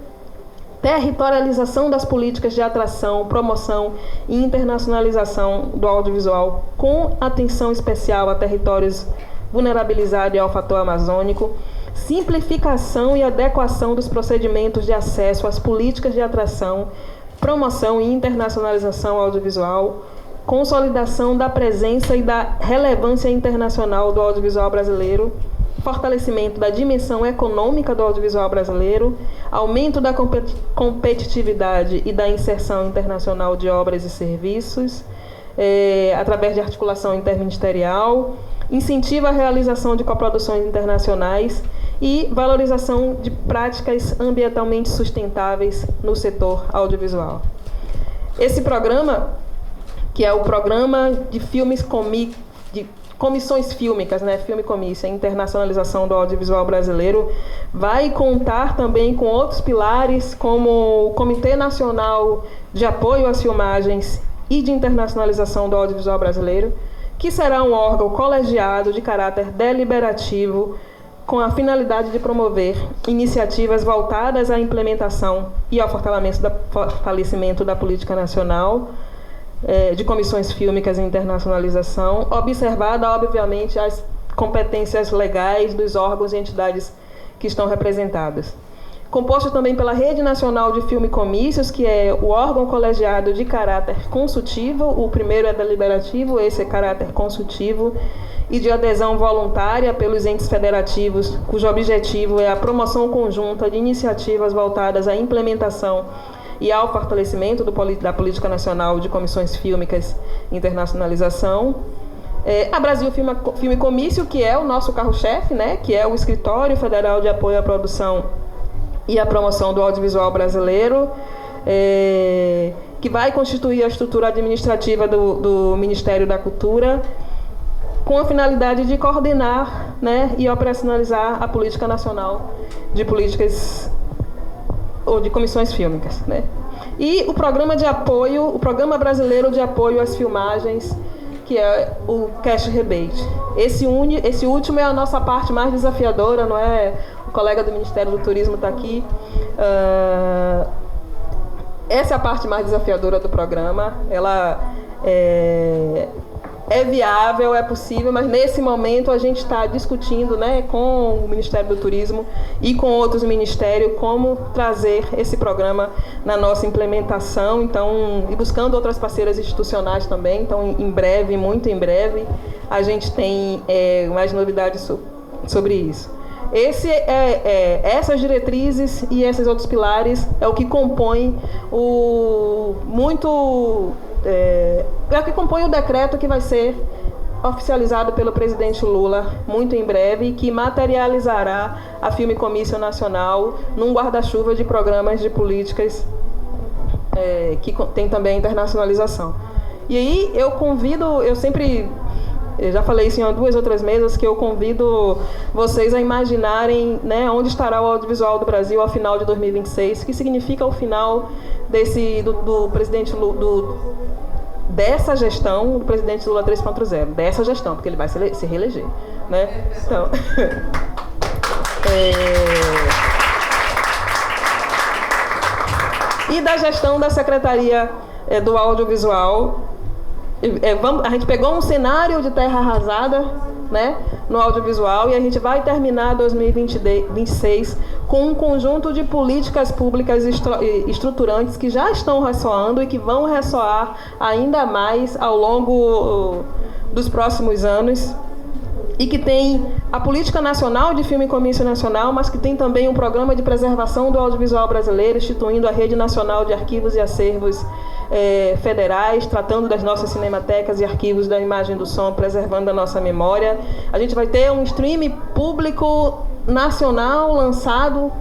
territorialização das políticas de atração, promoção e internacionalização do audiovisual, com atenção especial a territórios vulnerabilizados e ao fator amazônico, simplificação e adequação dos procedimentos de acesso às políticas de atração, promoção e internacionalização audiovisual, consolidação da presença e da relevância internacional do audiovisual brasileiro, fortalecimento da dimensão econômica do audiovisual brasileiro, aumento da competitividade e da inserção internacional de obras e serviços, através de articulação interministerial, incentiva a realização de coproduções internacionais e valorização de práticas ambientalmente sustentáveis no setor audiovisual. Esse programa, que é o programa de filmes de comissões fílmicas, né? Filme Comícia, Internacionalização do Audiovisual Brasileiro, vai contar também com outros pilares, como o Comitê Nacional de Apoio às Filmagens e de Internacionalização do Audiovisual Brasileiro, que será um órgão colegiado de caráter deliberativo com a finalidade de promover iniciativas voltadas à implementação e ao fortalecimento da política nacional de comissões fílmicas e internacionalização, observada, obviamente, as competências legais dos órgãos e entidades que estão representadas. Composto também pela Rede Nacional de Filme Comícios, que é o órgão colegiado de caráter consultivo, o primeiro é deliberativo, esse é caráter consultivo, e de adesão voluntária pelos entes federativos, cujo objetivo é a promoção conjunta de iniciativas voltadas à implementação e ao fortalecimento da política nacional de comissões fílmicas e internacionalização. A Brasil Filme Comício, que é o nosso carro-chefe, né, que é o Escritório Federal de Apoio à Produção e à Promoção do Audiovisual Brasileiro, que vai constituir a estrutura administrativa do Ministério da Cultura, com a finalidade de coordenar, né, e operacionalizar a política nacional de políticas ou de comissões fílmicas, né? E o programa de apoio, o Programa Brasileiro de Apoio às Filmagens, que é o Cash Rebate. Esse último é a nossa parte mais desafiadora, não é? O colega do Ministério do Turismo está aqui. Essa é a parte mais desafiadora do programa. Ela é viável, é possível, mas nesse momento a gente está discutindo, né, com o Ministério do Turismo e com outros ministérios como trazer esse programa na nossa implementação, então, e buscando outras parceiras institucionais também. Então, em breve, muito em breve, a gente tem mais novidades sobre isso. Essas diretrizes e esses outros pilares é o que compõe o que compõe o decreto que vai ser oficializado pelo presidente Lula muito em breve e que materializará a Filme Comício Nacional num guarda-chuva de programas de políticas que tem também a internacionalização. E aí eu já falei isso em 2 outras mesas, que eu convido vocês a imaginarem, né, onde estará o audiovisual do Brasil ao final de 2026, que significa o final do presidente Lula, dessa gestão do presidente Lula 3.0, dessa gestão, porque ele vai se reeleger, né? Então, e da gestão da Secretaria do Audiovisual. A gente pegou um cenário de terra arrasada, né, no audiovisual, e a gente vai terminar 2026 com um conjunto de políticas públicas estruturantes que já estão ressoando e que vão ressoar ainda mais ao longo dos próximos anos, e que tem a Política Nacional de Filme e Comício Nacional, mas que tem também um programa de preservação do audiovisual brasileiro, instituindo a Rede Nacional de Arquivos e Acervos federais, tratando das nossas cinematecas e arquivos da imagem e do som, preservando a nossa memória. A gente vai ter um stream público nacional lançado,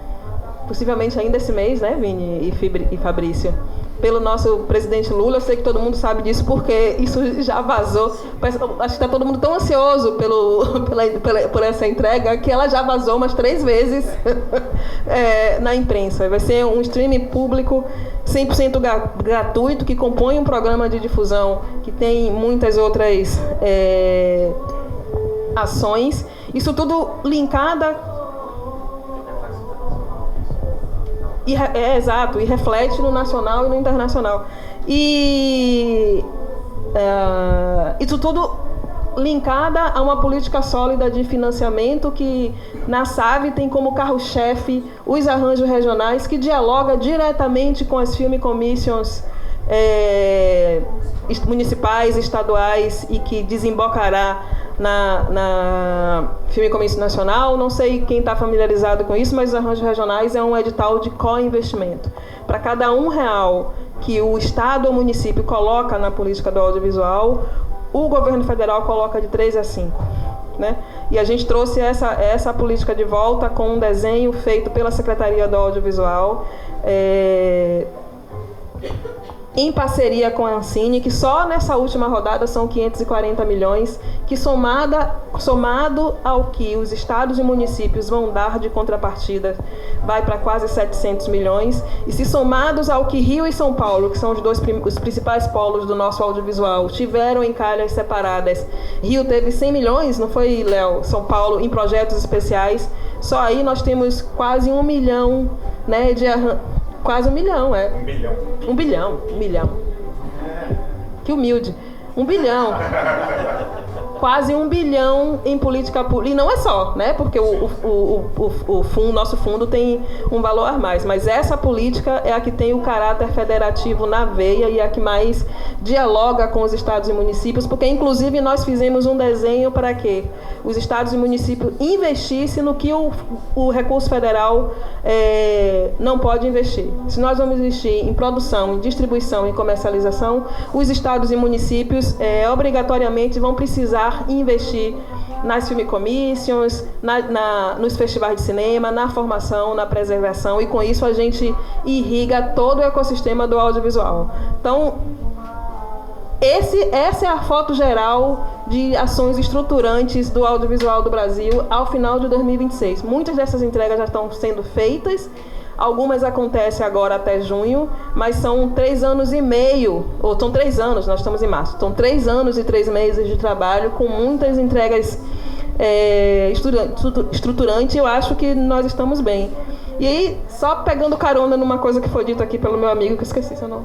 possivelmente ainda esse mês, né, Vini e Fabrício, pelo nosso presidente Lula. Eu sei que todo mundo sabe disso, porque isso já vazou. Acho que está todo mundo tão ansioso por essa entrega, que ela já vazou umas 3 vezes na imprensa. Vai ser um streaming público 100% gratuito, que compõe um programa de difusão que tem muitas outras ações. Isso tudo linkada... exato, e reflete no nacional e no internacional. E isso tudo linkada a uma política sólida de financiamento que, na SAV, tem como carro-chefe os arranjos regionais, que dialoga diretamente com as Film Commissions municipais, estaduais, e que desembocará na Filme Comício Nacional. Não sei quem está familiarizado com isso, mas os arranjos regionais é um edital de co-investimento. Para cada R$1 que o Estado ou município coloca na política do audiovisual, o governo federal coloca de 3 a 5. né? E a gente trouxe essa política de volta com um desenho feito pela Secretaria do Audiovisual, em parceria com a Ancine, que só nessa última rodada são 540 milhões, que somado ao que os estados e municípios vão dar de contrapartida, vai para quase 700 milhões, e se somados ao que Rio e São Paulo, que são os principais polos do nosso audiovisual, tiveram em calhas separadas. Rio teve 100 milhões, não foi, Léo? São Paulo, em projetos especiais. Só aí nós temos quase 1 milhão, né, quase 1 milhão, 1 bilhão. 1 bilhão. Que humilde. 1 bilhão. Quase 1 bilhão em política pública. E não é só, né? Porque o nosso fundo tem um valor a mais. Mas essa política é a que tem o caráter federativo na veia e a que mais dialoga com os estados e municípios, porque, inclusive, nós fizemos um desenho para que os estados e municípios investissem no que o recurso federal não pode investir. Se nós vamos investir em produção, em distribuição e comercialização, os estados e municípios obrigatoriamente vão precisar investir nas film commissions, nos festivais de cinema, na formação, na preservação, e com isso a gente irriga todo o ecossistema do audiovisual. Então, essa é a foto geral de ações estruturantes do audiovisual do Brasil ao final de 2026. Muitas dessas entregas já estão sendo feitas, algumas acontecem agora até junho, mas são 3 anos e meio, ou são 3 anos, nós estamos em março, são 3 anos e 3 meses de trabalho com muitas entregas estruturantes. Eu acho que nós estamos bem. E aí, só pegando carona numa coisa que foi dito aqui pelo meu amigo, que eu esqueci seu nome.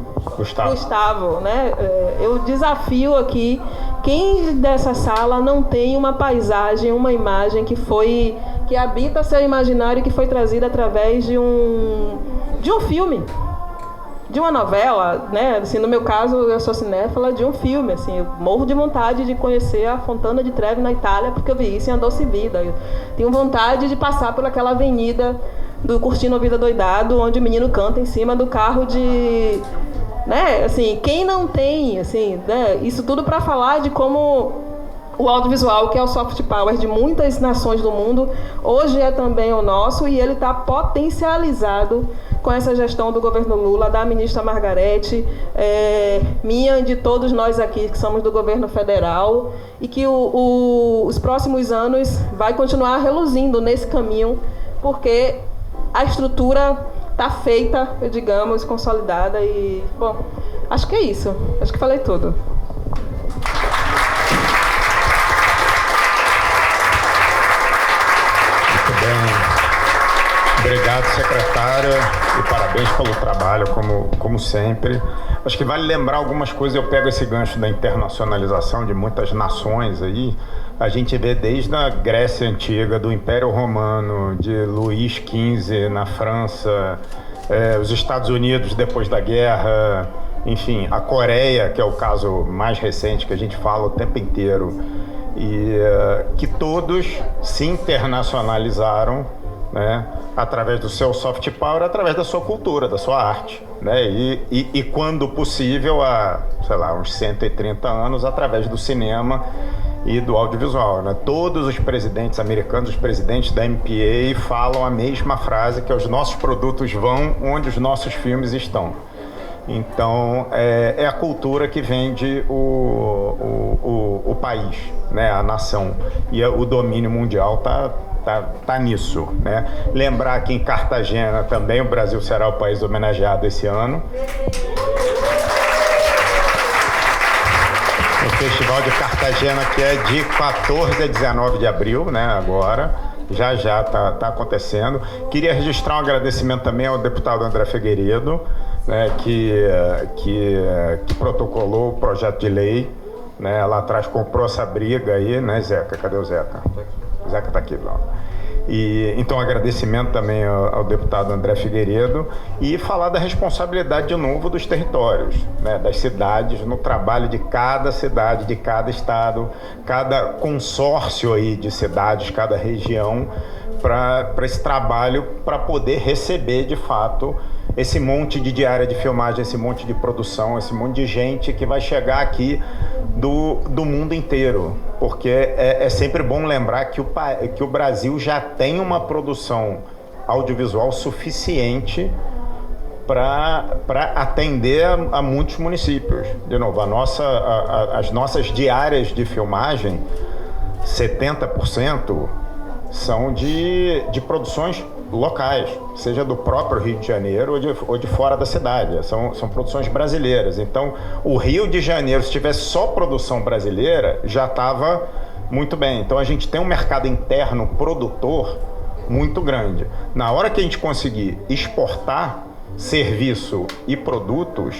Gustavo, né? Eu desafio aqui quem dessa sala não tem uma paisagem, uma imagem que habita seu imaginário, que foi trazida através de um filme, de uma novela, né? Assim, no meu caso, eu sou cinéfila de um filme, assim, eu morro de vontade de conhecer a Fontana di Trevi na Itália, porque eu vi isso em A Doce Vida. Eu tenho vontade de passar por aquela avenida do Curtindo a Vida Doidado, onde o menino canta em cima do carro de... né? Assim, quem não tem, assim, né? Isso tudo para falar de como o audiovisual, que é o soft power de muitas nações do mundo, hoje é também o nosso, e ele está potencializado com essa gestão do governo Lula, da ministra Margarete, minha e de todos nós aqui que somos do governo federal, e que os próximos anos vai continuar reluzindo nesse caminho, porque a estrutura está feita, digamos, consolidada. E, bom, acho que é isso. Acho que falei tudo. Muito bem. Obrigado, secretária, e parabéns pelo trabalho, como sempre. Acho que vale lembrar algumas coisas. Eu pego esse gancho da internacionalização de muitas nações aí. A gente vê desde a Grécia Antiga, do Império Romano, de Luís XV na França, os Estados Unidos depois da guerra, enfim, a Coreia, que é o caso mais recente que a gente fala o tempo inteiro, e que todos se internacionalizaram, né, através do seu soft power, através da sua cultura, da sua arte, né, e quando possível, há, sei lá, uns 130 anos, através do cinema e do audiovisual, né? Todos os presidentes americanos, os presidentes da MPA falam a mesma frase, que os nossos produtos vão onde os nossos filmes estão. Então, é a cultura que vende o país, né? A nação. E o domínio mundial tá nisso, né? Lembrar que em Cartagena também o Brasil será o país homenageado esse ano. O Festival de Cartagena, que é de 14 a 19 de abril, né, agora, já está acontecendo. Queria registrar um agradecimento também ao deputado André Figueiredo, né, que protocolou o projeto de lei, né, lá atrás comprou essa briga aí, né, Zeca? Cadê o Zeca? O Zeca está aqui, não. E, então, agradecimento também ao deputado André Figueiredo, e falar da responsabilidade, de novo, dos territórios, né, das cidades, no trabalho de cada cidade, de cada estado, cada consórcio aí de cidades, cada região, para esse trabalho, para poder receber, de fato, esse monte de diária de filmagem, esse monte de produção, esse monte de gente que vai chegar aqui do mundo inteiro. Porque é sempre bom lembrar que o Brasil já tem uma produção audiovisual suficiente para atender a muitos municípios. De novo, as nossas diárias de filmagem, 70% são de produções locais, seja do próprio Rio de Janeiro ou de fora da cidade. São produções brasileiras. Então, o Rio de Janeiro, se tivesse só produção brasileira, já estava muito bem. Então, a gente tem um mercado interno produtor muito grande. Na hora que a gente conseguir exportar serviço e produtos,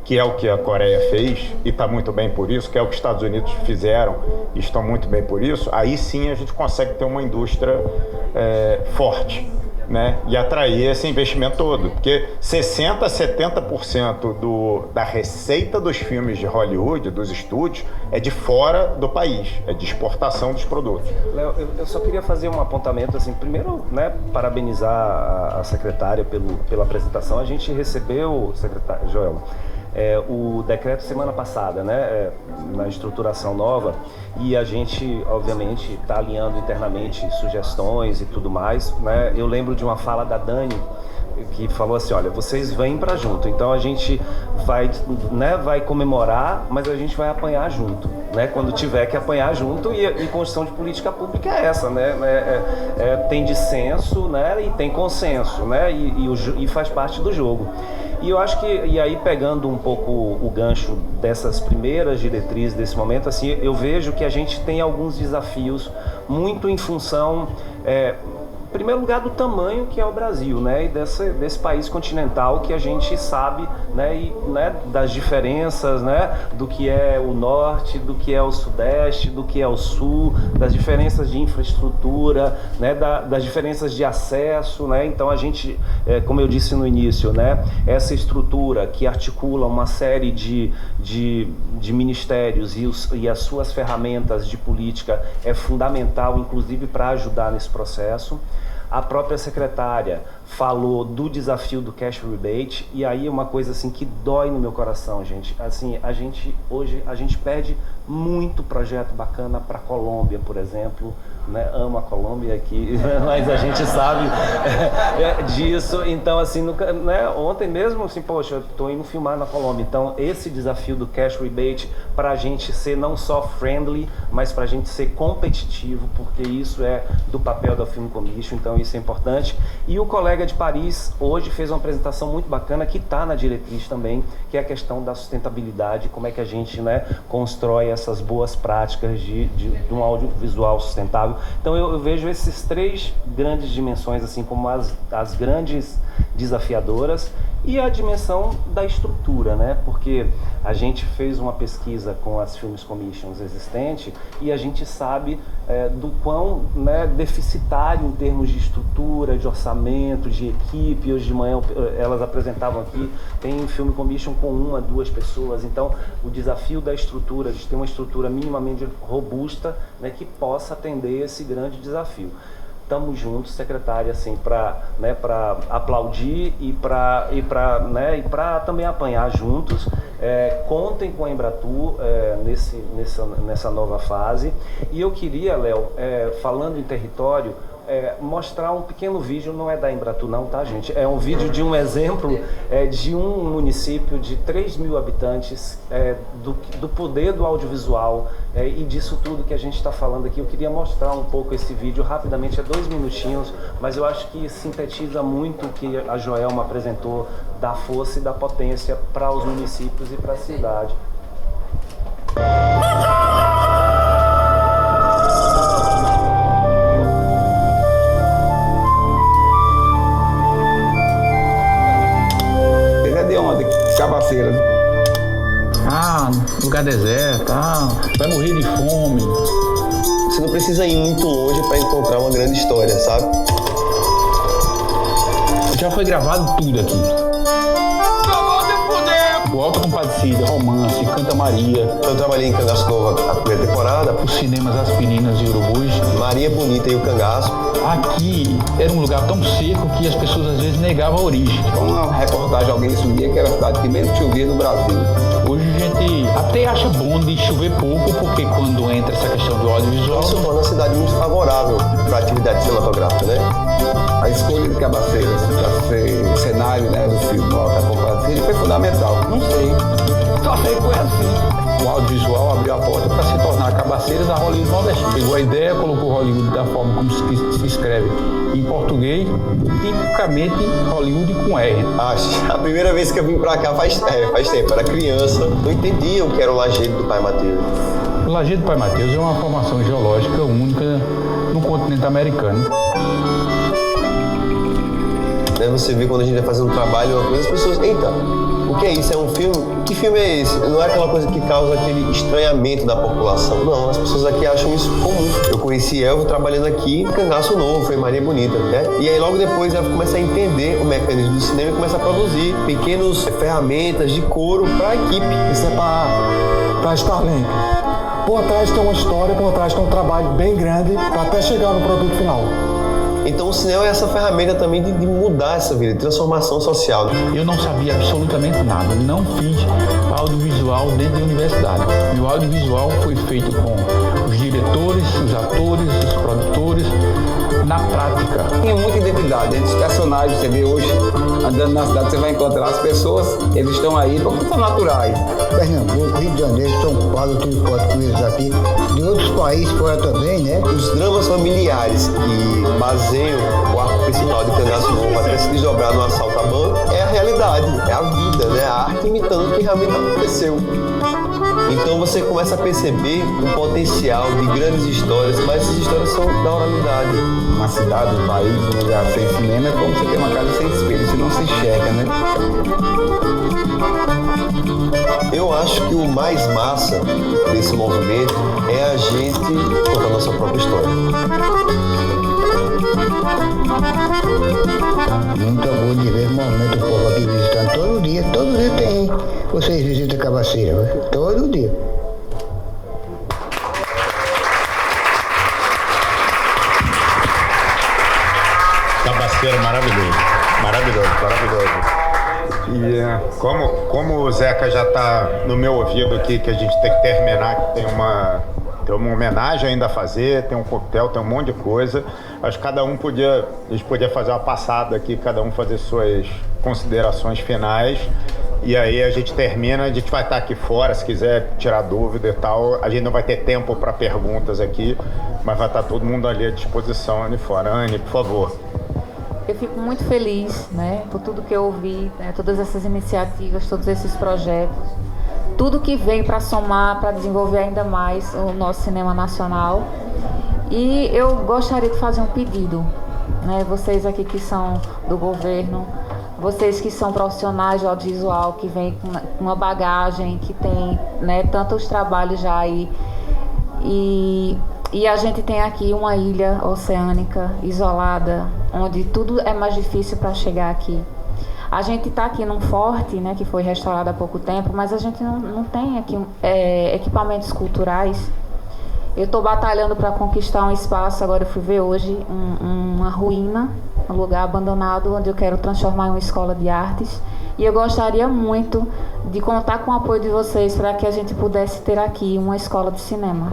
que é o que a Coreia fez e está muito bem por isso, que é o que os Estados Unidos fizeram e estão muito bem por isso, aí sim a gente consegue ter uma indústria forte, né? E atrair esse investimento todo, porque 60% a 70% da receita dos filmes de Hollywood, dos estúdios, é de fora do país, é de exportação dos produtos. Léo, eu só queria fazer um apontamento, assim, primeiro, né, parabenizar a secretária pela apresentação. A gente recebeu, secretária Joelma, o decreto semana passada, né, na estruturação nova, e a gente, obviamente, está alinhando internamente sugestões e tudo mais, né? Eu lembro de uma fala da Dani, que falou assim, olha, vocês vêm para junto, então a gente vai comemorar, mas a gente vai apanhar junto, né? Quando tiver que apanhar junto, e construção de política pública é essa, né? Tem dissenso, né? E tem consenso, né? E faz parte do jogo. E eu acho que, e aí pegando um pouco o gancho dessas primeiras diretrizes desse momento, assim, eu vejo que a gente tem alguns desafios muito em função, em primeiro lugar, do tamanho que é o Brasil, né, e desse país continental que a gente sabe, né, das diferenças, né, do que é o norte, do que é o sudeste, do que é o sul, das diferenças de infraestrutura, né, das diferenças de acesso, né. Então a gente, como eu disse no início, né, essa estrutura que articula uma série de ministérios e as suas ferramentas de política é fundamental, inclusive, para ajudar nesse processo. A própria secretária falou do desafio do cash rebate, e aí é uma coisa assim que dói no meu coração, gente. Assim, hoje a gente perde muito projeto bacana para a Colômbia, por exemplo, né? Amo a Colômbia aqui, mas a gente sabe disso. Então, assim, né? Ontem mesmo, assim, poxa, eu tô indo filmar na Colômbia. Então, esse desafio do cash rebate para a gente ser não só friendly, mas para a gente ser competitivo, porque isso é do papel da Film Commission, então isso é importante. E o colega de Paris hoje fez uma apresentação muito bacana que está na diretriz também, que é a questão da sustentabilidade, como é que a gente, né, constrói essas boas práticas de um audiovisual sustentável. Então eu vejo esses três grandes dimensões assim como as grandes desafiadoras, e a dimensão da estrutura, né? Porque a gente fez uma pesquisa com as Film Commissions existentes e a gente sabe do quão, né, deficitário em termos de estrutura, de orçamento, de equipe. Hoje de manhã elas apresentavam aqui, tem Film Commission com 1 a 2 pessoas. Então o desafio da estrutura, de ter uma estrutura minimamente robusta, né, que possa atender esse grande desafio. Estamos juntos, secretária, assim, para aplaudir e para também apanhar juntos. Contem com a Embratur nessa nova fase. E eu queria, Léo, falando em território, mostrar um pequeno vídeo, não é da Embratur não, tá, gente? É um vídeo de um exemplo de um município de 3.000 habitantes, do poder do audiovisual e disso tudo que a gente está falando aqui. Eu queria mostrar um pouco esse vídeo rapidamente, 2 minutinhos, mas eu acho que sintetiza muito o que a Joelma apresentou, da força e da potência para os municípios e para a cidade. Cabaceiras. Lugar deserto, vai morrer de fome. Você não precisa ir muito longe para encontrar uma grande história, sabe? Já foi gravado tudo aqui. O Alto Compadecida, Romance, Canta Maria. Eu trabalhei em Cangaço Novo a primeira temporada. Os cinemas Aspirinas e Urubus. Maria Bonita e o Cangaço. Aqui era um lugar tão seco que as pessoas às vezes negavam a origem. Uma reportagem, alguém subia que era a cidade que menos chovia no Brasil. Hoje a gente até acha bom de chover pouco, porque quando entra essa questão do audiovisual... Isso torna a cidade muito favorável para a atividade cinematográfica, né? A escolha de Cabaceiras para ser cenário, né, do filme O Alto Compadecida foi fundamental. Não sei, só sei que foi assim. O audiovisual abriu a porta para se tornar Cabaceiras a Hollywood nordestina. Pegou a ideia, colocou Hollywood da forma como se escreve em português, tipicamente Hollywood com R. A primeira vez que eu vim pra cá faz tempo, era criança, não entendia o que era o Lajedo do Pai Mateus. O Lajedo do Pai Mateus é uma formação geológica única no continente americano. Você vê quando a gente vai fazer um trabalho, uma coisa, as pessoas, eita, o que é isso? É um filme? Que filme é esse? Não é aquela coisa que causa aquele estranhamento da população. Não, as pessoas aqui acham isso comum. Eu conheci Elvio trabalhando aqui em Cangaço Novo, foi Maria Bonita, né? E aí logo depois ela começa a entender o mecanismo do cinema e começa a produzir pequenas ferramentas de couro para a equipe. Isso é para Starlink. Por trás tem uma história, por trás tem um trabalho bem grande para até chegar no produto final. Então o cinema é essa ferramenta também de mudar essa vida, de transformação social. Eu não sabia absolutamente nada, não fiz audiovisual dentro da universidade. E o audiovisual foi feito com os diretores, os atores, os produtores, na prática. Tinha muita identidade entre os personagens. Você vê hoje, andando na cidade, você vai encontrar as pessoas, eles estão aí porque são naturais. Pernambuco, Rio de Janeiro, São Paulo, tudo pode com eles aqui. De outros países fora também, né? Os dramas familiares que baseiam o arco principal de Cangaço Novo até se desdobrar no assalto a banco é a realidade, é a vida, né? A arte imitando o que realmente aconteceu. Então você começa a perceber um potencial de grandes histórias, mas essas histórias são da oralidade. Uma cidade, um país, um lugar sem cinema é como você ter uma casa sem espelho, você não se enxerga, né? Eu acho que o mais massa desse movimento é a gente contar a nossa própria história. Muito bom de ver o momento, o povo aqui visitando todo dia tem. Vocês visitam Cabaceira, todo dia. Cabaceira maravilhoso, maravilhoso. E como o Zeca já está no meu ouvido aqui, que a gente tem que terminar, que tem uma homenagem ainda a fazer, tem um coquetel, tem um monte de coisa. Acho que cada um a gente podia fazer uma passada aqui, cada um fazer suas considerações finais. E aí a gente termina, a gente vai estar aqui fora, se quiser tirar dúvida e tal. A gente não vai ter tempo para perguntas aqui, mas vai estar todo mundo ali à disposição ali fora. Anne, por favor. Eu fico muito feliz, né, por tudo que eu ouvi, né, todas essas iniciativas, todos esses projetos, tudo que vem para somar, para desenvolver ainda mais o nosso cinema nacional. E eu gostaria de fazer um pedido, né, vocês aqui que são do governo, vocês que são profissionais de audiovisual, que vêm com uma bagagem, que tem, né, tantos trabalhos já aí, e a gente tem aqui uma ilha oceânica isolada, onde tudo é mais difícil para chegar aqui. A gente está aqui num forte, né, que foi restaurado há pouco tempo, mas a gente não tem aqui equipamentos culturais. Eu estou batalhando para conquistar um espaço, agora eu fui ver hoje, uma ruína, um lugar abandonado, onde eu quero transformar em uma escola de artes. E eu gostaria muito de contar com o apoio de vocês para que a gente pudesse ter aqui uma escola de cinema.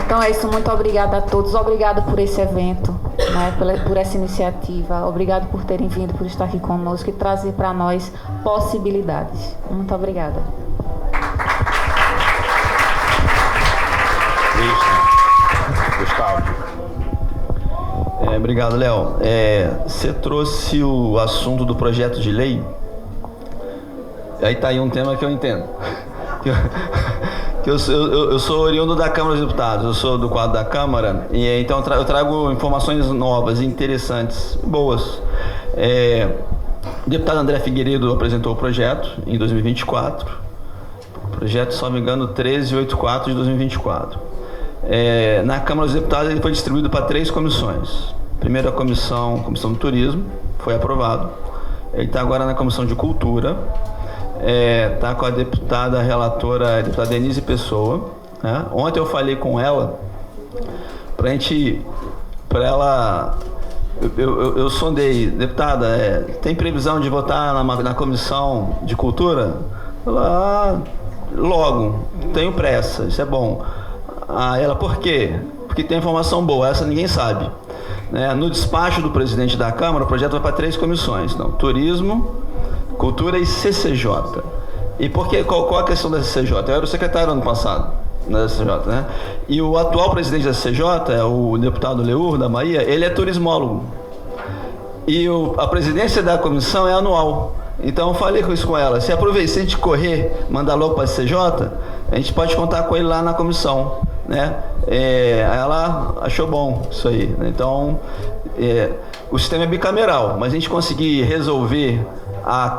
Então é isso, muito obrigada a todos, obrigada por esse evento, né, por essa iniciativa, obrigado por terem vindo, por estar aqui conosco e trazer para nós possibilidades. Muito obrigada. Gustavo. Obrigado, Léo. Você trouxe o assunto do projeto de lei. Aí tá aí um tema que eu entendo. Eu sou oriundo da Câmara dos Deputados, eu sou do quadro da Câmara, e então eu trago informações novas, interessantes, boas. O deputado André Figueiredo apresentou o projeto em 2024, o projeto, se não me engano, 1384 de 2024. Na Câmara dos Deputados ele foi distribuído para 3 comissões. Primeira comissão do Turismo, foi aprovado. Ele está agora na Comissão de Cultura, está com a deputada relatora, a deputada Denise Pessoa, né? Ontem eu falei com ela, para ela, eu sondei, deputada, tem previsão de votar na Comissão de Cultura? Ela, logo, tenho pressa, isso é bom. Ela, por quê? Porque tem informação boa, essa ninguém sabe. No despacho do presidente da Câmara, o projeto vai para 3 comissões, então, Turismo, Cultura e CCJ. E qual a questão da CCJ? Eu era o secretário ano passado da CCJ, né? E o atual presidente da CCJ, o deputado Leur, da Bahia, ele é turismólogo. E a presidência da comissão é anual. Então eu falei isso com ela, se a gente correr, mandar logo para a CCJ, a gente pode contar com ele lá na comissão, né? Ela achou bom isso aí, né? Então o sistema é bicameral, mas a gente conseguir resolver a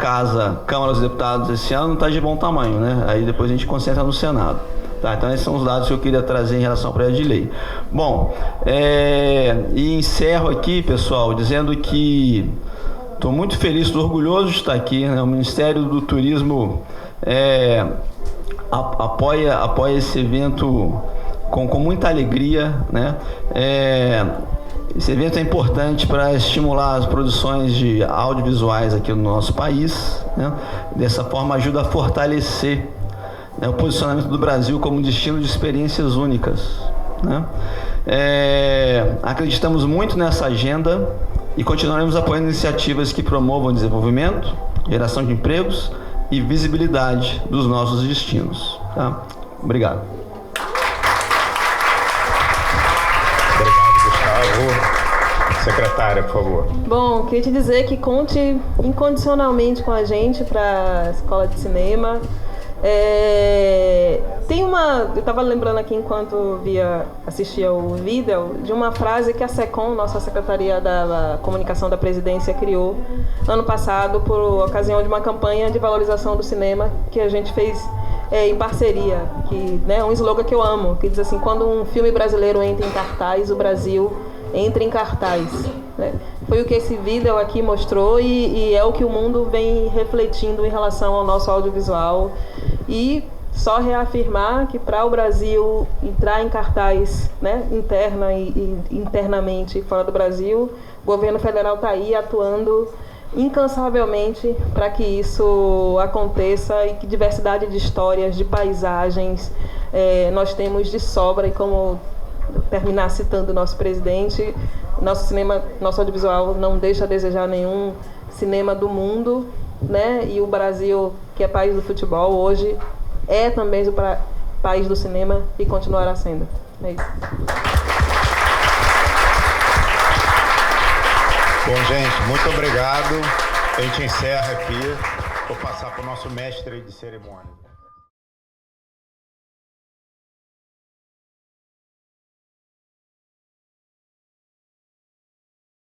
Câmara dos Deputados esse ano está de bom tamanho, né? Aí depois a gente concentra no Senado. Tá, então esses são os dados que eu queria trazer em relação ao projeto de lei. Bom, e encerro aqui, pessoal, dizendo que estou muito feliz, estou orgulhoso de estar aqui, né? O Ministério do Turismo apoia esse evento com muita alegria, né? Esse evento é importante para estimular as produções de audiovisuais aqui no nosso país, né? Dessa forma ajuda a fortalecer, né, o posicionamento do Brasil como destino de experiências únicas, né? Acreditamos muito nessa agenda e continuaremos apoiando iniciativas que promovam desenvolvimento, geração de empregos e visibilidade dos nossos destinos. Tá? Obrigado. Secretária, por favor. Bom, queria te dizer que conte incondicionalmente com a gente para a Escola de Cinema. Eu estava lembrando aqui enquanto assistia o vídeo de uma frase que a SECOM, nossa Secretaria da Comunicação da Presidência, criou ano passado por ocasião de uma campanha de valorização do cinema que a gente fez em parceria, que, né, um slogan que eu amo, que diz assim: quando um filme brasileiro entra em cartaz, o Brasil entra em cartaz, né? Foi o que esse vídeo aqui mostrou e é o que o mundo vem refletindo em relação ao nosso audiovisual. E só reafirmar que para o Brasil entrar em cartaz, né, interna e internamente fora do Brasil, o governo federal está aí atuando incansavelmente para que isso aconteça e que diversidade de histórias, de paisagens nós temos de sobra. E como terminar citando o nosso presidente, nosso cinema, nosso audiovisual não deixa a desejar nenhum cinema do mundo, né? E o Brasil, que é país do futebol, hoje é também o país do cinema e continuará sendo. É isso. Bom, gente, muito obrigado. A gente encerra aqui. Vou passar para o nosso mestre de cerimônia.